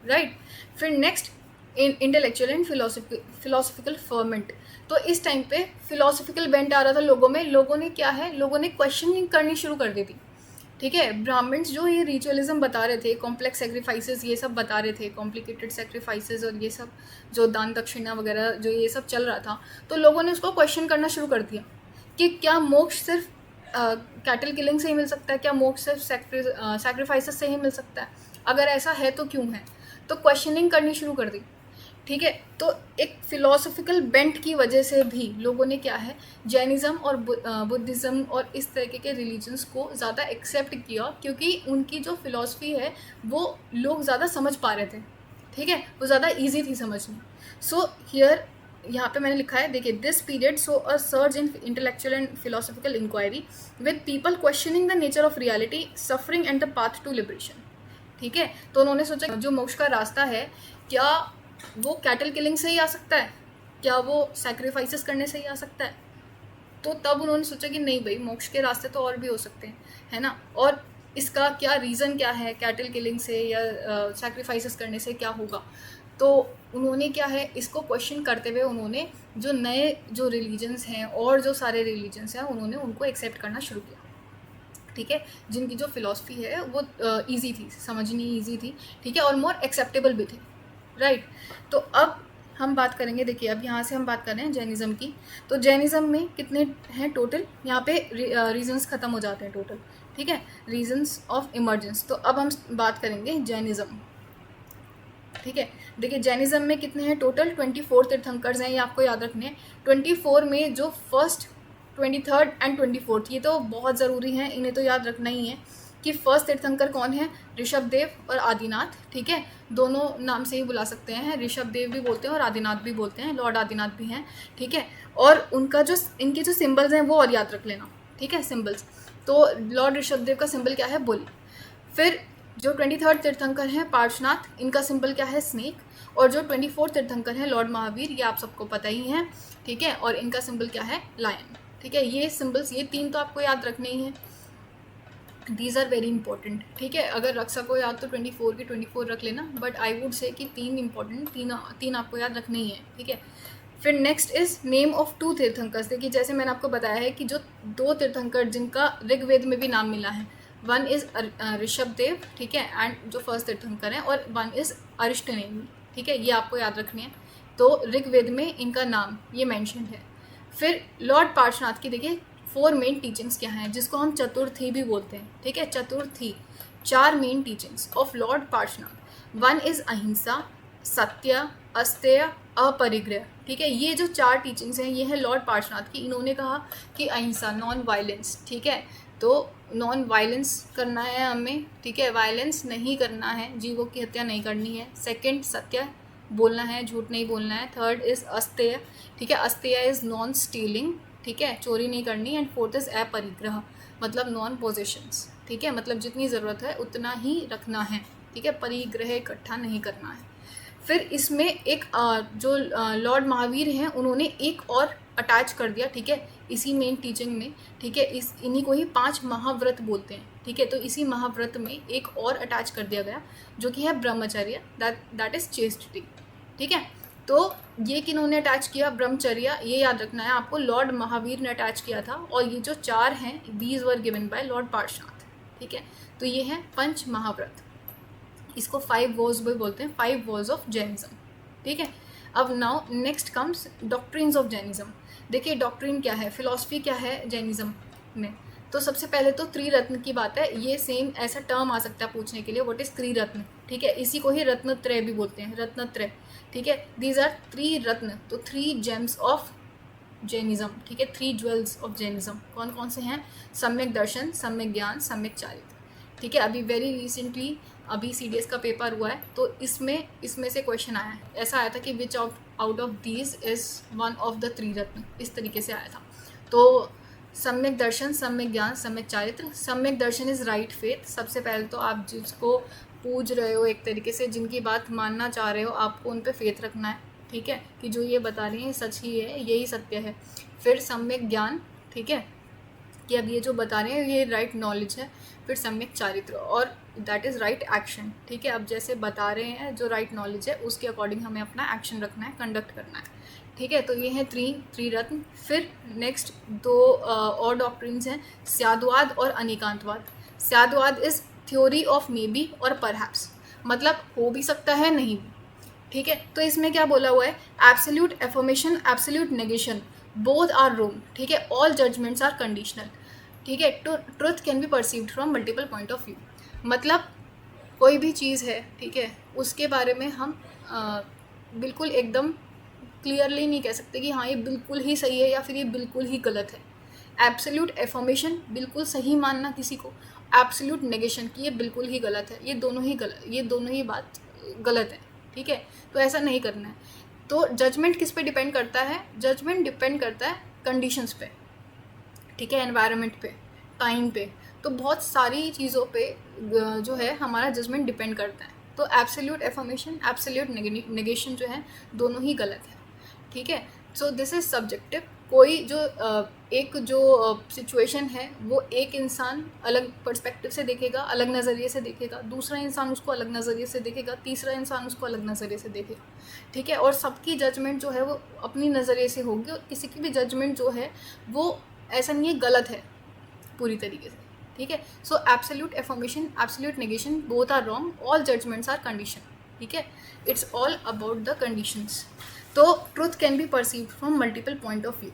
राइट। फिर next intellectual and philosophical ferment, तो इस टाइम पे फिलोसफिकल बेंट आ रहा था लोगों में, लोगों ने क्या है, लोगों ने क्वेश्चनिंग करनी शुरू कर दी थी, ठीक है। ब्राह्मण्स जो ये रिचुअलिज्म बता रहे थे, कॉम्प्लेक्स सेक्रीफाइसेस ये सब बता रहे थे, कॉम्प्लिकेटेड सेक्रीफाइसेस और ये सब जो दान दक्षिणा वगैरह जो ये सब चल रहा था, तो लोगों ने उसको क्वेश्चन करना शुरू कर दिया कि क्या मोक्ष सिर्फ कैटल किलिंग से ही मिल सकता है, क्या मोक्ष सिर्फ सेक्रीफाइसेस से ही मिल सकता है, अगर ऐसा है तो क्यों है, तो क्वेश्चनिंग करनी शुरू कर दी, ठीक है। तो एक फिलोसफिकल बेंट की वजह से भी लोगों ने क्या है, जैनिज़्म और बुद्धिज़्म और इस तरीके के रिलीजन्स को ज़्यादा एक्सेप्ट किया, क्योंकि उनकी जो फिलॉसफी है वो लोग ज़्यादा समझ पा रहे थे, ठीक है, वो ज़्यादा ईजी थी समझनी। सो हियर यहाँ पे मैंने लिखा है, देखिए, this period saw a surge in intellectual and philosophical inquiry with people questioning the nature of reality, suffering and the path to liberation, ठीक है। तो उन्होंने सोचा जो मोक्ष का रास्ता है, क्या वो कैटल किलिंग से ही आ सकता है, क्या वो सैक्रिफाइसेस करने से ही आ सकता है, तो तब उन्होंने सोचा कि नहीं भाई, मोक्ष के रास्ते तो और भी हो सकते हैं, है ना, और इसका क्या रीज़न क्या है, कैटल किलिंग से या सैक्रिफाइसेस करने से क्या होगा। तो उन्होंने क्या है, इसको क्वेश्चन करते हुए उन्होंने जो नए जो रिलीजन्स हैं और जो सारे रिलीजन्स हैं उन्होंने उनको एक्सेप्ट करना शुरू किया, ठीक है, जिनकी जो फिलॉसफी है वो ईजी थी, समझनी ईजी थी, ठीक है, और मोर एक्सेप्टेबल भी थे, राइट। तो अब हम बात करेंगे, देखिए अब यहाँ से हम बात कर रहे हैं जैनिज़्म की, तो जैनिज़्म में कितने हैं टोटल, यहाँ पे रीजन्स ख़त्म हो जाते हैं टोटल, ठीक है, रीजन्स ऑफ इमर्जेंस। तो अब हम बात करेंगे जैनिज़्म, ठीक है। देखिए जैनिज़्म में कितने हैं टोटल, 24 तीर्थंकर्स हैं, ये आपको याद रखने हैं। 24 में जो फर्स्ट, 23rd एंड 24th, ये तो बहुत ज़रूरी हैं, इन्हें तो याद रखना ही है कि फर्स्ट तीर्थंकर कौन है, ऋषभदेव और आदिनाथ, ठीक है, दोनों नाम से ही बुला सकते हैं, ऋषभदेव भी बोलते हैं और आदिनाथ भी बोलते हैं, लॉर्ड आदिनाथ भी हैं, ठीक है। और उनका जो इनके जो सिम्बल्स हैं वो और याद रख लेना, ठीक है, सिम्बल्स। तो लॉर्ड ऋषभदेव का सिंबल क्या है, बुल। फिर जो 23rd तीर्थंकर हैं पार्श्वनाथ, इनका सिंबल क्या है, स्नेक। और जो 24th तीर्थंकर हैं लॉर्ड महावीर, ये आप सबको पता ही है, ठीक है, और इनका सिंबल क्या है, लायन, ठीक है। ये सिंबल्स, ये तीन तो आपको याद रखने ही हैं, दीज आर वेरी इंपॉर्टेंट, ठीक है। अगर रख सको याद तो 24 की 24 रख लेना, बट आई वुड से कि तीन इंपॉर्टेंट, तीन आपको याद रखने ही है, ठीक है। फिर next is name of 2 tirthankaras, देखिए जैसे मैंने आपको बताया है कि जो 2 तीर्थंकर जिनका ऋग्वेद में भी नाम मिला है, वन इज़ ऋषभदेव, ठीक है, एंड जो फर्स्ट तीर्थंकर हैं, और वन इज़ अरिष्टनेमी, ठीक है, ये आपको याद रखनी है। तो ऋग्वेद में इनका नाम ये मैंशन है। फिर लॉर्ड पार्श्वनाथ की देखिए 4 मेन टीचिंग्स क्या हैं, जिसको हम चतुर्थी भी बोलते हैं, ठीक है, चतुर्थी, 4 main teachings of Lord Parshvanath. One is अहिंसा, सत्य, अस्तेय, अपरिग्रह, ठीक है। ये जो 4 टीचिंग्स हैं ये हैं लॉर्ड पार्श्वनाथ की। इन्होंने कहा कि अहिंसा, नॉन वायलेंस, ठीक है, तो नॉन वायलेंस करना है हमें, ठीक है, वायलेंस नहीं करना है, जीवों की हत्या नहीं करनी है। सेकंड, सत्य बोलना है, झूठ नहीं बोलना है। थर्ड इज़ अस्तेय, ठीक है, अस्तेय इज़ नॉन स्टीलिंग, ठीक है, चोरी नहीं करनी। एंड फोर्थ इज़ अपरिग्रह, मतलब नॉन पोजेशंस, ठीक है, मतलब जितनी ज़रूरत है उतना ही रखना है, ठीक है, परिग्रह इकट्ठा नहीं करना है। फिर इसमें एक जो लॉर्ड महावीर हैं उन्होंने एक और अटैच कर दिया, ठीक है, इसी मेन टीचिंग में, ठीक है, इन्हीं को ही 5 महाव्रत बोलते हैं, ठीक है। तो इसी महाव्रत में एक और अटैच कर दिया गया जो कि है ब्रह्मचर्य, दैट इज़ चेस्टिटी, ठीक है। तो ये किन्होंने अटैच किया, ब्रह्मचर्य, ये याद रखना है आपको, लॉर्ड महावीर ने अटैच किया था। और ये जो 4 हैं these were given by Lord Parshvanath, ठीक है। तो ये हैं 5 महाव्रत, इसको 5 वॉज भी बोलते हैं, 5 वॉज ऑफ जैनिज्म, ठीक है। अब now next comes doctrines of Jainism. देखिए डॉक्ट्रिन क्या है, फिलॉसफी क्या है जैनिज्म में। तो सबसे पहले तो त्रिरत्न की बात है, ये सेम ऐसा टर्म आ सकता है पूछने के लिए, व्हाट इज त्रिरत्न, ठीक है, इसी को ही रत्नत्रय भी बोलते हैं, रत्नत्रय, ठीक है, दीज आर थ्री रत्न, तो 3 जेम्स ऑफ जैनिज्म, ठीक है, 3 ज्वेल्स ऑफ जैनिज्म कौन कौन से हैं, सम्यक दर्शन, सम्यक ज्ञान, सम्यक चारित्र, ठीक है। अभी वेरी रिसेंटली अभी CDS का पेपर हुआ है, तो इसमें से क्वेश्चन आया है, ऐसा आया था कि विच out of these is one of the 3 रत्न, इस तरीके से आया था। तो सम्यक दर्शन, सम्यक ज्ञान, सम्यक चारित्र। सम्यक दर्शन इज राइट फेथ। सबसे पहले तो आप जिसको पूज रहे हो, एक तरीके से जिनकी बात मानना चाह रहे हो, आपको उन पे फेथ रखना है, ठीक है, कि जो ये बता रही हैं सच ही है, यही सत्य है। फिर सम्यक ज्ञान, ठीक है, कि अब ये जो बता रहे हैं ये राइट नॉलेज है। फिर सम्यक चारित्र, और दैट इज़ राइट एक्शन, ठीक है, अब जैसे बता रहे हैं जो राइट नॉलेज है उसके अकॉर्डिंग हमें अपना एक्शन रखना है, कंडक्ट करना है, ठीक है। तो ये हैं त्रिरत्न। फिर नेक्स्ट 2 और डॉक्ट्रिन्स हैं, स्याद्वाद और anekantavada. Syadvada is theory of maybe और परहैप्स, मतलब हो भी सकता है, नहीं भी, ठीक है। तो इसमें क्या बोला हुआ है, absolute affirmation, absolute negation, both are wrong, ठीक है, ऑल जजमेंट्स आर कंडीशनल, ठीक है। Truth can be perceived from multiple point of view, मतलब कोई भी चीज़ है, ठीक है, उसके बारे में हम बिल्कुल एकदम क्लियरली नहीं कह सकते कि हाँ ये बिल्कुल ही सही है या फिर ये बिल्कुल ही गलत है। एब्सोल्यूट एफर्मेशन, बिल्कुल सही मानना किसी को, एब्सोल्यूट नेगेशन कि ये बिल्कुल ही गलत है, ये दोनों ही बात गलत है, ठीक है, तो ऐसा नहीं करना है। तो जजमेंट किस पे डिपेंड करता है, जजमेंट डिपेंड करता है कंडीशंस पे, ठीक है, एनवायरनमेंट पे, टाइम पे, तो बहुत सारी चीज़ों पे जो है हमारा जजमेंट डिपेंड करता है। तो एब्सोल्यूट एफर्मेशन, एब्सोल्यूट नेगेशन जो है दोनों ही गलत है, ठीक है। So this is subjective. कोई जो एक जो सिचुएशन है वो एक इंसान अलग पर्सपेक्टिव से देखेगा, अलग नज़रिए से देखेगा, दूसरा इंसान उसको अलग नज़रिए से देखेगा, तीसरा इंसान उसको अलग नज़रिए से देखेगा, ठीक है, और सबकी जजमेंट जो है वो अपनी नज़रिए से होगी, और किसी की भी जजमेंट जो है वो ऐसा नहीं है गलत है पूरी तरीके से, ठीक है। So absolute affirmation, absolute negation, both are wrong, all judgments are condition, ठीक है, it's all about the conditions. तो truth can be perceived from multiple point of view,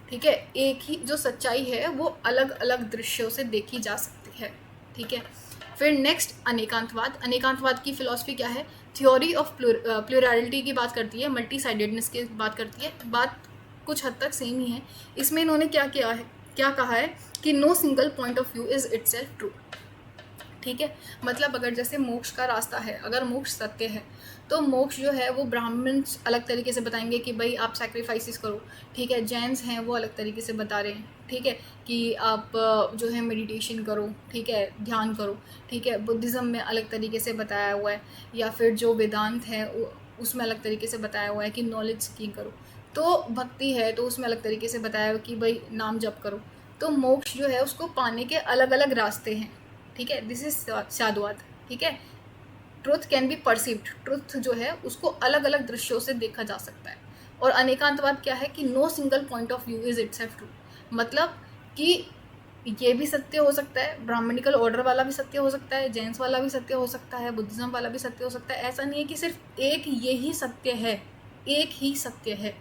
ठीक है, एक ही जो सच्चाई है वो अलग अलग दृश्यों से देखी जा सकती है, ठीक है। फिर नेक्स्ट अनेकांतवाद। अनेकांतवाद की फिलॉसफी क्या है, थ्योरी ऑफ प्लूरैलिटी की बात करती है, मल्टी साइडेडनेस की बात करती है, बात कुछ हद तक सेम ही है। इसमें इन्होंने क्या कहा है कि no single point of view is itself true, ठीक है, मतलब अगर जैसे मोक्ष का रास्ता है, अगर मोक्ष सत्य है तो मोक्ष जो है वो ब्राह्मण्स अलग तरीके से बताएंगे कि भाई आप सैक्रिफाइसेस करो, ठीक है, जैन्स हैं वो अलग तरीके से बता रहे हैं, ठीक है, कि आप जो है मेडिटेशन करो, ठीक है, ध्यान करो, ठीक है, बुद्धिज़्म में अलग तरीके से बताया हुआ है, या फिर जो वेदांत है उसमें अलग तरीके से बताया हुआ है कि नॉलेज सीकिंग करो, तो भक्ति है तो उसमें अलग तरीके से बताया हुआ कि भाई नाम जप करो। तो मोक्ष जो है उसको पाने के अलग अलग रास्ते हैं, ठीक है, दिस इज साधुवाद, ठीक है। Truth can be perceived, truth जो है उसको अलग अलग दृश्यों से देखा जा सकता है। और अनेकांतवाद क्या है कि no single point of view is itself true, मतलब कि ये भी सत्य हो सकता है, ब्राह्मणिकल ऑर्डर वाला भी सत्य हो सकता है, जैन्स वाला भी सत्य हो सकता है, बुद्धिज्म वाला भी सत्य हो सकता है, ऐसा नहीं है कि सिर्फ एक यही सत्य है, एक ही सत्य है,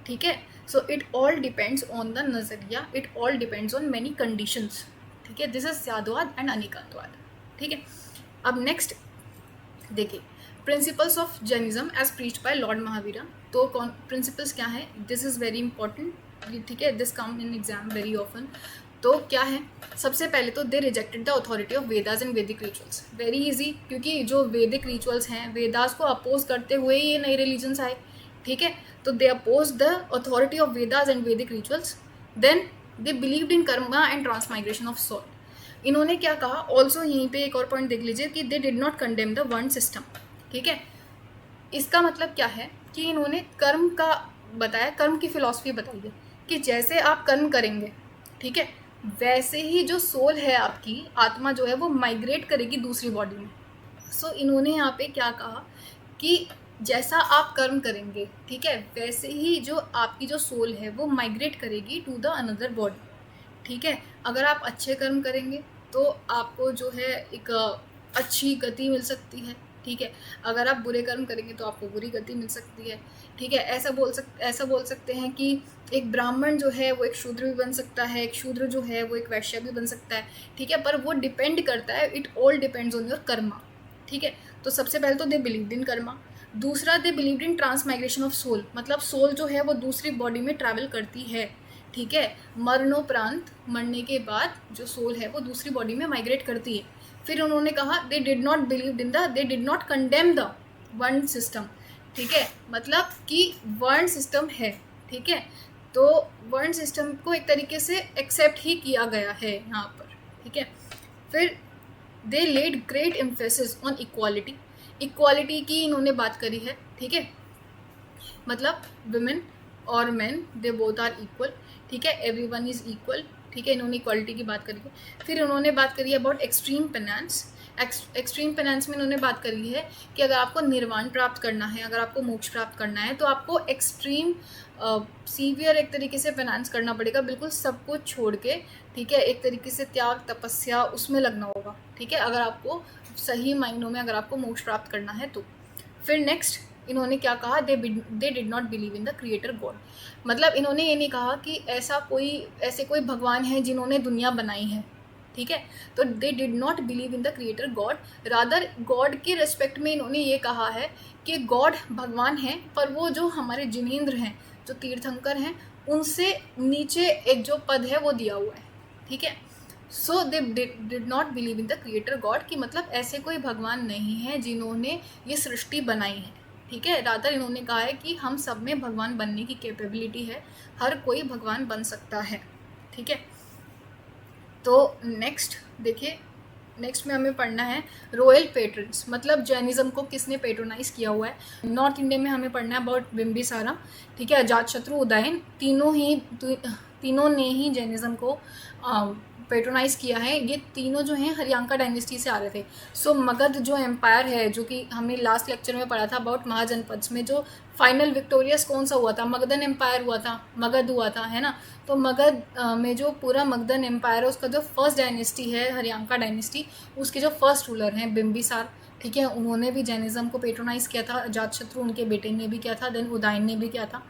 ठीक है। So it all depends on the नज़रिया, it all depends on many conditions, ठीक है, दिस इज साधुवाद एंड अनेकांतवाद, ठीक है। अब नेक्स्ट देखिए principles of Jainism as preached by lord Mahavira. तो कौन प्रिंसिपल्स क्या है, दिस इज़ वेरी इंपॉर्टेंट, ठीक है, this come in exam very often. तो क्या है, सबसे पहले तो they rejected the authority of Vedas and Vedic rituals, very easy, क्योंकि जो वैदिक रिचुअल्स हैं वेदास को अपोज करते हुए ये नए रिलीजन्स आए, ठीक है, तो they oppose the authority of Vedas and Vedic rituals. Then they believed in karma and transmigration of soul. इन्होंने क्या कहा, ऑल्सो यहीं पे एक और पॉइंट देख लीजिए कि दे डिड नॉट कंडेम द वर्ण सिस्टम, ठीक है। इसका मतलब क्या है कि इन्होंने कर्म का बताया, कर्म की फिलॉसफी बताई है कि जैसे आप कर्म करेंगे, ठीक है, वैसे ही जो सोल है आपकी आत्मा जो है वो माइग्रेट करेगी दूसरी बॉडी में। सो इन्होंने यहाँ पे क्या कहा कि जैसा आप कर्म करेंगे, ठीक है, वैसे ही जो आपकी जो सोल है वो माइग्रेट करेगी टू द अनदर बॉडी, ठीक है। अगर आप अच्छे कर्म करेंगे तो आपको जो है एक अच्छी गति मिल सकती है, ठीक है। अगर आप बुरे कर्म करेंगे तो आपको बुरी गति मिल सकती है, ठीक है। ऐसा बोल सकते हैं कि एक ब्राह्मण जो है वो एक शूद्र भी बन सकता है, एक शूद्र जो है वो एक वैश्य भी बन सकता है, ठीक है। पर वो डिपेंड करता है, it all depends on your Karma, ठीक है। तो सबसे पहले तो दे बिलीव्ड इन कर्मा। दूसरा, they believed in transmigration of soul, मतलब सोल जो है वो दूसरी बॉडी में ट्रैवल करती है, ठीक है। मरणोपरांत, मरने के बाद जो सोल है वो दूसरी बॉडी में माइग्रेट करती है। फिर उन्होंने कहा दे डिड नॉट कंडेम द वर्ण सिस्टम, ठीक है। मतलब कि वर्ण सिस्टम है, ठीक है। तो वर्ण सिस्टम को एक तरीके से एक्सेप्ट ही किया गया है यहाँ पर, ठीक है। फिर they laid great emphasis on equality, equality की इन्होंने बात करी है, ठीक है। मतलब विमेन और man they both are equal, ठीक है, एवरीवन इज इक्वल, ठीक है। इन्होंने इक्वालिटी की बात करी है। फिर उन्होंने बात करी है अबाउट एक्सट्रीम पेनांस। एक्सट्रीम पेनांस में उन्होंने बात करी है कि अगर आपको निर्वाण प्राप्त करना है, अगर आपको मोक्ष प्राप्त करना है, तो आपको एक्सट्रीम सीवियर एक तरीके से पेनांस करना पड़ेगा, बिल्कुल सब कुछ छोड़ के, ठीक है। एक तरीके से त्याग, तपस्या उसमें लगना होगा, ठीक है, अगर आपको सही मायनों में अगर आपको मोक्ष प्राप्त करना है तो। फिर नेक्स्ट इन्होंने क्या कहा, दे did not believe in the creator God. मतलब इन्होंने ये नहीं कहा कि ऐसे कोई भगवान है जिन्होंने दुनिया बनाई है, ठीक है। तो दे did not believe in the creator God, rather God के रिस्पेक्ट में इन्होंने ये कहा है कि गॉड भगवान है, पर वो जो हमारे जिनेंद्र हैं, जो तीर्थंकर हैं, उनसे नीचे एक जो पद है वो दिया हुआ है, ठीक है। So they did not believe in the creator God, कि मतलब ऐसे कोई भगवान नहीं है जिन्होंने ये सृष्टि बनाई है, ठीक है। रादर इन्होंने कहा है कि हम सब में भगवान बनने की कैपेबिलिटी है, हर कोई भगवान बन सकता है, ठीक है। तो नेक्स्ट देखिए, नेक्स्ट में हमें पढ़ना है रॉयल पेट्रन्स, मतलब जैनिज्म को किसने पेट्रोनाइज किया हुआ है। नॉर्थ इंडिया में हमें पढ़ना है अबाउट बिम्बिसारा, ठीक है, अजातशत्रु, उदयन, तीनों ने ही जैनिज्म को पेट्रोनाइज किया है। ये तीनों जो हैं हरियांका डायनेस्टी से आ रहे थे। सो मगध जो एम्पायर है, जो कि हमने लास्ट लेक्चर में पढ़ा था अबाउट महाजनपद्स में, जो फाइनल विक्टोरियस कौन सा हुआ था, मगधन एम्पायर हुआ था, मगध हुआ था, है ना। तो मगध में जो पूरा मगधन एम्पायर है, उसका जो फर्स्ट डायनेस्टी है हरियांका डायनेस्टी, उसके जो फर्स्ट रूलर हैं बिम्बिसार, ठीक है, उन्होंने भी जैनिज्म को पेट्रोनाइज किया था। अजातशत्रु उनके बेटे ने भी किया था, देन उदयन ने भी किया था।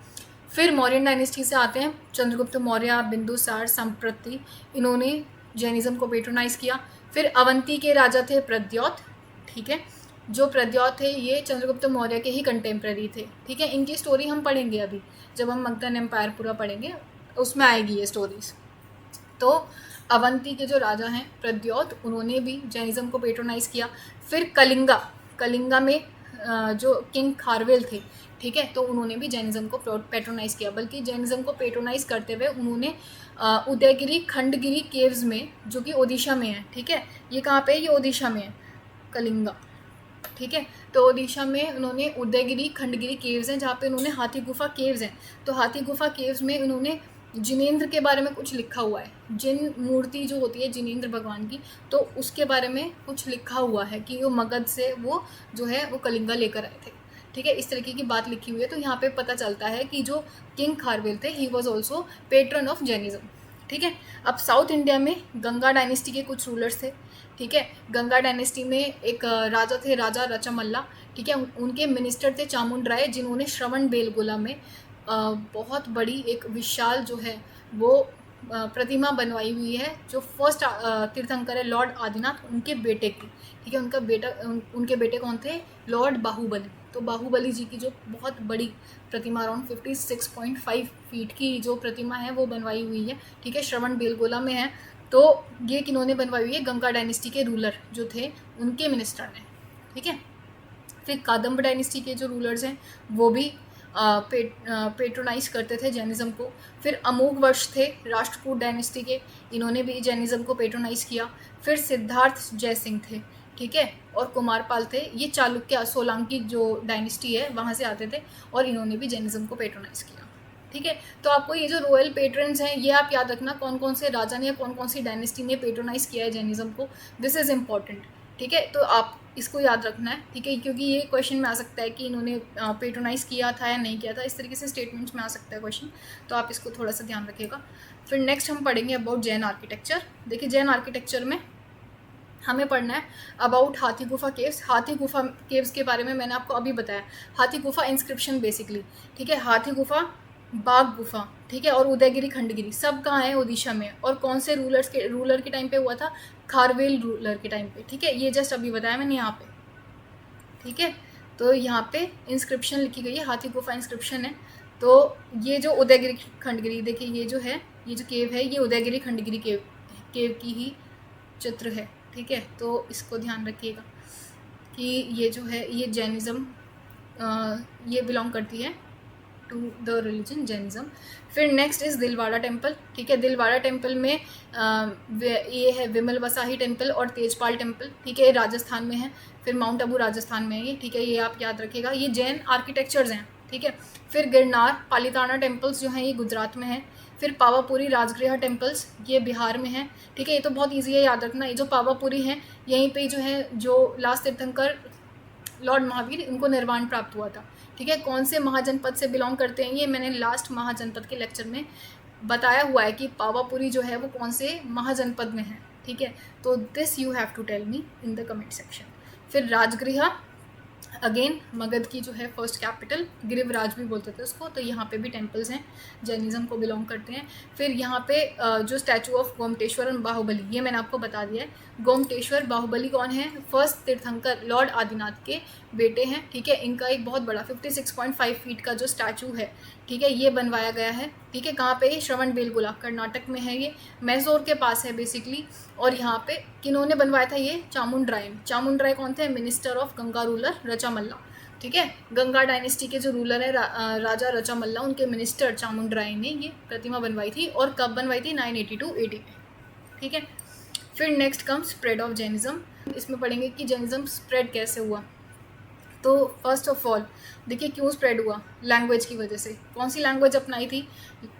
फिर मौर्यन डायनेस्टी से आते हैं चंद्रगुप्त मौर्य, बिंदुसार, संप्रति, इन्होंने जैनिज्म को पेट्रोनाइज किया। फिर अवंती के राजा थे प्रद्योत, ठीक है, जो प्रद्योत थे ये चंद्रगुप्त मौर्य के ही कंटेम्प्रेरी थे, ठीक है। इनकी स्टोरी हम पढ़ेंगे अभी, जब हम मगधन एम्पायर पूरा पढ़ेंगे उसमें आएगी ये स्टोरीज। तो अवंती के जो राजा हैं प्रद्योत, उन्होंने भी जैनिज्म को पेट्रोनाइज किया। फिर कलिंगा में जो किंग खारवेल थे, ठीक है, तो उन्होंने भी जैनिज्म को पेट्रोनाइज किया। बल्कि जैनिज्म को पेट्रोनाइज करते हुए उन्होंने उदयगिरी खंडगिरी केव्स में, जो कि ओडिशा में है, ठीक है, ये कहाँ पे है, ये ओडिशा में है कलिंगा, ठीक है। तो ओडिशा में उन्होंने उदयगिरी खंडगिरी केव्स हैं, जहाँ पे उन्होंने हाथी गुफा केव्स हैं। तो हाथी गुफा केव्स में उन्होंने जिनेंद्र के बारे में कुछ लिखा हुआ है, जिन मूर्ति जो होती है जिनेंद्र भगवान की, तो उसके बारे में कुछ लिखा हुआ है कि वो मगध से वो जो है वो कलिंगा लेकर आए थे, ठीक है, इस तरीके की बात लिखी हुई है। तो यहाँ पे पता चलता है कि जो किंग खारवेल थे, he was also patron of Jainism, ठीक है। अब साउथ इंडिया में गंगा डायनेस्टी के कुछ रूलर्स थे, ठीक है। गंगा डायनेस्टी में एक राजा थे, राजा रचमल्ला, ठीक है, उनके मिनिस्टर थे चामुंड राय, जिन्होंने श्रवण बेलगोला में बहुत बड़ी एक विशाल जो है वो प्रतिमा बनवाई हुई है, जो फर्स्ट तीर्थंकर है लॉर्ड आदिनाथ, उनके बेटे की, ठीक है। उनके बेटे कौन थे, लॉर्ड बाहुबली। तो बाहुबली जी की जो बहुत बड़ी प्रतिमा, अराउंड 56.5 फीट की जो प्रतिमा है वो बनवाई हुई है, ठीक है, श्रवण बेलगोला में है। तो ये किन्होंने बनवाई हुई है, गंगा डायनेस्टी के रूलर जो थे उनके मिनिस्टर ने, ठीक है। फिर कादम्ब डायनेस्टी के जो रूलर्स हैं वो भी पेट्रोनाइज करते थे जैनिज्म को। फिर अमोघ वर्ष थे राष्ट्रकूट डायनेस्टी के, इन्होंने भी जैनिज्म को पेट्रोनाइज किया। फिर सिद्धार्थ जयसिंह थे, ठीक है, और कुमारपाल थे, ये चालुक्य सोलंकी जो डायनेस्टी है वहाँ से आते थे, और इन्होंने भी जैनिज्म को पेट्रोनाइज किया, ठीक है। तो आपको ये जो रॉयल पेट्रन्स हैं ये आप याद रखना, कौन कौन से राजा ने या कौन कौन सी डायनेस्टी ने पेट्रोनाइज किया है जैनिज्म को, दिस इज़ इम्पॉर्टेंट, ठीक है। तो आप इसको याद रखना है, ठीक है, क्योंकि ये क्वेश्चन में आ सकता है कि इन्होंने पेट्रोनाइज किया था या नहीं किया था, इस तरीके से स्टेटमेंट्स में आ सकता है क्वेश्चन, तो आप इसको थोड़ा सा ध्यान रखिएगा। फिर नेक्स्ट हम पढ़ेंगे अबाउट जैन आर्किटेक्चर। देखिए जैन आर्किटेक्चर में हमें पढ़ना है अबाउट हाथी गुफा केव्स। हाथी गुफा केव्स के बारे में मैंने आपको अभी बताया। हाथी गुफा इंस्क्रिप्शन बेसिकली, ठीक है। हाथी गुफा, बाघ गुफा, ठीक है, और उदयगिरी खंडगिरी सब कहाँ है? ओडिशा में। और कौन से रूलर के टाइम पे हुआ था? खारवेल रूलर के टाइम पे, ठीक है। ये जस्ट अभी बताया मैंने यहाँ पे, ठीक है। तो यहाँ पे इंस्क्रिप्शन लिखी गई है, हाथी गुफा इंस्क्रिप्शन है। तो ये जो उदयगिरी खंडगिरी, देखिए ये जो है, ये जो केव है, ये उदयगिरी खंडगिरी केव की ही चित्र है, ठीक है। तो इसको ध्यान रखिएगा कि ये जो है ये जैनिज़्म, ये बिलोंग करती है टू द रिलीजन जैनिज़्म। फिर नेक्स्ट इज़ दिलवाड़ा टेम्पल, ठीक है। दिलवाड़ा टेम्पल में ये है विमल वसाही टेम्पल और तेजपाल टेम्पल, ठीक है। ये राजस्थान में है। फिर माउंट आबू राजस्थान में है ये, ठीक है। ये आप याद रखिएगा, ये जैन आर्किटेक्चर्स हैं, ठीक है। फिर गिरनार पालिताना टेम्पल्स जो हैं ये गुजरात में है। फिर पावापुरी राजगृह टेम्पल्स ये बिहार में है, ठीक है। ये तो बहुत ईजी है याद रखना। ये जो पावापुरी हैं यहीं पे जो है जो लास्ट तीर्थंकर लॉर्ड महावीर, इनको निर्वाण प्राप्त हुआ था, ठीक है। कौन से महाजनपद से बिलोंग करते हैं ये मैंने लास्ट महाजनपद के लेक्चर में बताया हुआ है कि पावापुरी जो है वो कौन से महाजनपद में है, ठीक है। तो this you have to tell me in the comment section. फिर राजगृह अगेन मगध की जो है फर्स्ट कैपिटल, गिरिवराज भी बोलते थे उसको। तो यहाँ पे भी टेम्पल्स हैं, जैनिज़्म को बिलोंग करते हैं। फिर यहाँ पे जो स्टैचू ऑफ गोमटेश्वर और बाहुबली, ये मैंने आपको बता दिया है। गोमटेश्वर बाहुबली कौन है? फर्स्ट तीर्थंकर लॉर्ड आदिनाथ के बेटे हैं, ठीक है। इनका एक बहुत बड़ा 56.5 फीट का जो स्टैचू है, ठीक है, ये बनवाया गया है, ठीक है। कहाँ पे? श्रवण बेलगोला कर्नाटक में है, ये मैसूर के पास है बेसिकली। और यहाँ पे किन्होंने बनवाया था ये? चामुंडराय। चामुंडराय कौन थे? मिनिस्टर ऑफ गंगा रूलर रचामल्ला, ठीक है। गंगा डायनेस्टी के जो रूलर है राजा रचामल्ला, उनके मिनिस्टर चामुंडराय ने ये प्रतिमा बनवाई थी। और कब बनवाई थी? 982 AD में, ठीक है। फिर next come spread of Jainism. इसमें पढ़ेंगे कि जैनिज़्म स्प्रेड कैसे हुआ। तो फर्स्ट ऑफ ऑल देखिए क्यों स्प्रेड हुआ? लैंग्वेज की वजह से। कौन सी लैंग्वेज अपनाई थी?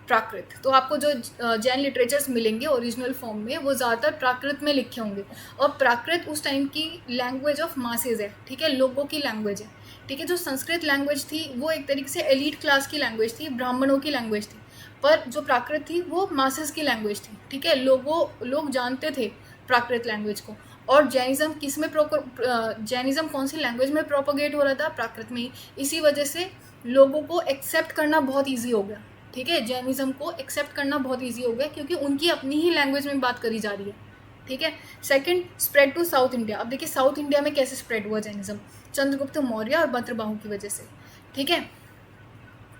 प्राकृत। तो आपको जो जैन लिटरेचर्स मिलेंगे ओरिजिनल फॉर्म में वो ज़्यादातर प्राकृत में लिखे होंगे। और प्राकृत उस टाइम की लैंग्वेज ऑफ मासेज है, ठीक है, लोगों की लैंग्वेज है, ठीक है। जो संस्कृत लैंग्वेज थी वो एक तरीके से एलीट क्लास की लैंग्वेज थी, ब्राह्मणों की लैंग्वेज थी। पर जो प्राकृत थी वो मासेस की लैंग्वेज थी, ठीक है। लोग जानते थे प्राकृत लैंग्वेज को। और जैनिज़्म किस में जैनिज़्म कौन सी लैंग्वेज में प्रोपोगेट हो रहा था? प्राकृत में ही। इसी वजह से लोगों को एक्सेप्ट करना बहुत ईजी हो गया, ठीक है। जैनिज़्म को एक्सेप्ट करना बहुत ईजी हो गया क्योंकि उनकी अपनी ही लैंग्वेज में बात करी जा रही है, ठीक है। Second, spread to south India. अब देखिए साउथ इंडिया में कैसे स्प्रेड हुआ जैनिज़्म? चंद्रगुप्त मौर्य और भद्रबाहु की वजह से, ठीक है।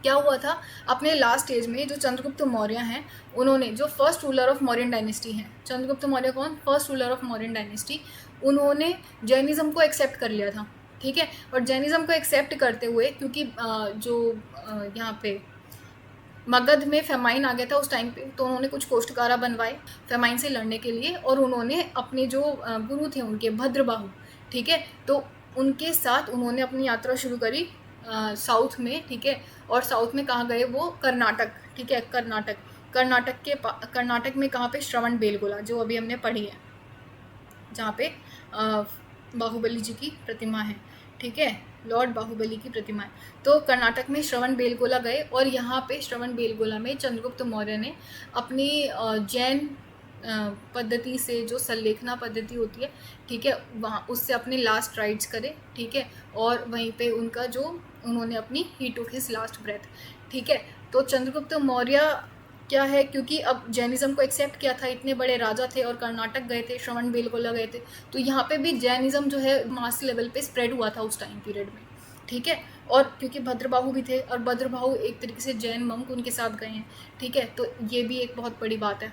क्या हुआ था? अपने लास्ट स्टेज में जो चंद्रगुप्त मौर्य हैं उन्होंने, जो first ruler of Mauryan dynasty हैं, चंद्रगुप्त मौर्य कौन? First ruler of Mauryan dynasty, उन्होंने जैनिज़्म को एक्सेप्ट कर लिया था, ठीक है। और जैनिज़्म को एक्सेप्ट करते हुए क्योंकि यहाँ पे मगध में फेमाइन आ गया था उस टाइम पे, तो उन्होंने कुछ कोष्ठकारा बनवाए फेमाइन से लड़ने के लिए। और उन्होंने अपने जो गुरु थे उनके भद्रबाहु, ठीक है, तो उनके साथ उन्होंने अपनी यात्रा शुरू करी साउथ में, ठीक है। और साउथ में कहाँ गए वो? कर्नाटक, ठीक है। कर्नाटक में कहाँ पे? श्रवण बेलगोला, जो अभी हमने पढ़ी है, जहाँ पे बाहुबली जी की प्रतिमा है, ठीक है, लॉर्ड बाहुबली की प्रतिमा है। तो कर्नाटक में श्रवण बेलगोला गए और यहाँ पे श्रवण बेलगोला में चंद्रगुप्त मौर्य ने अपनी जैन पद्धति से, जो संलेखना पद्धति होती है, ठीक है, वहाँ उससे अपने लास्ट राइट्स करे, ठीक है। और वहीं पे उनका जो उन्होंने अपनी ही टुक हिज लास्ट ब्रेथ, ठीक है। तो चंद्रगुप्त मौर्य क्या है, क्योंकि अब जैनिज़्म को एक्सेप्ट किया था, इतने बड़े राजा थे और कर्नाटक गए थे, श्रवण बेलगोला गए थे, तो यहाँ पे भी जैनिज़्म जो है मास लेवल पे स्प्रेड हुआ था उस टाइम पीरियड में, ठीक है। और क्योंकि भद्रबाहु भी थे और भद्रबाहु एक तरीके से जैन मंक उनके साथ गए हैं, ठीक है। तो ये भी एक बहुत बड़ी बात है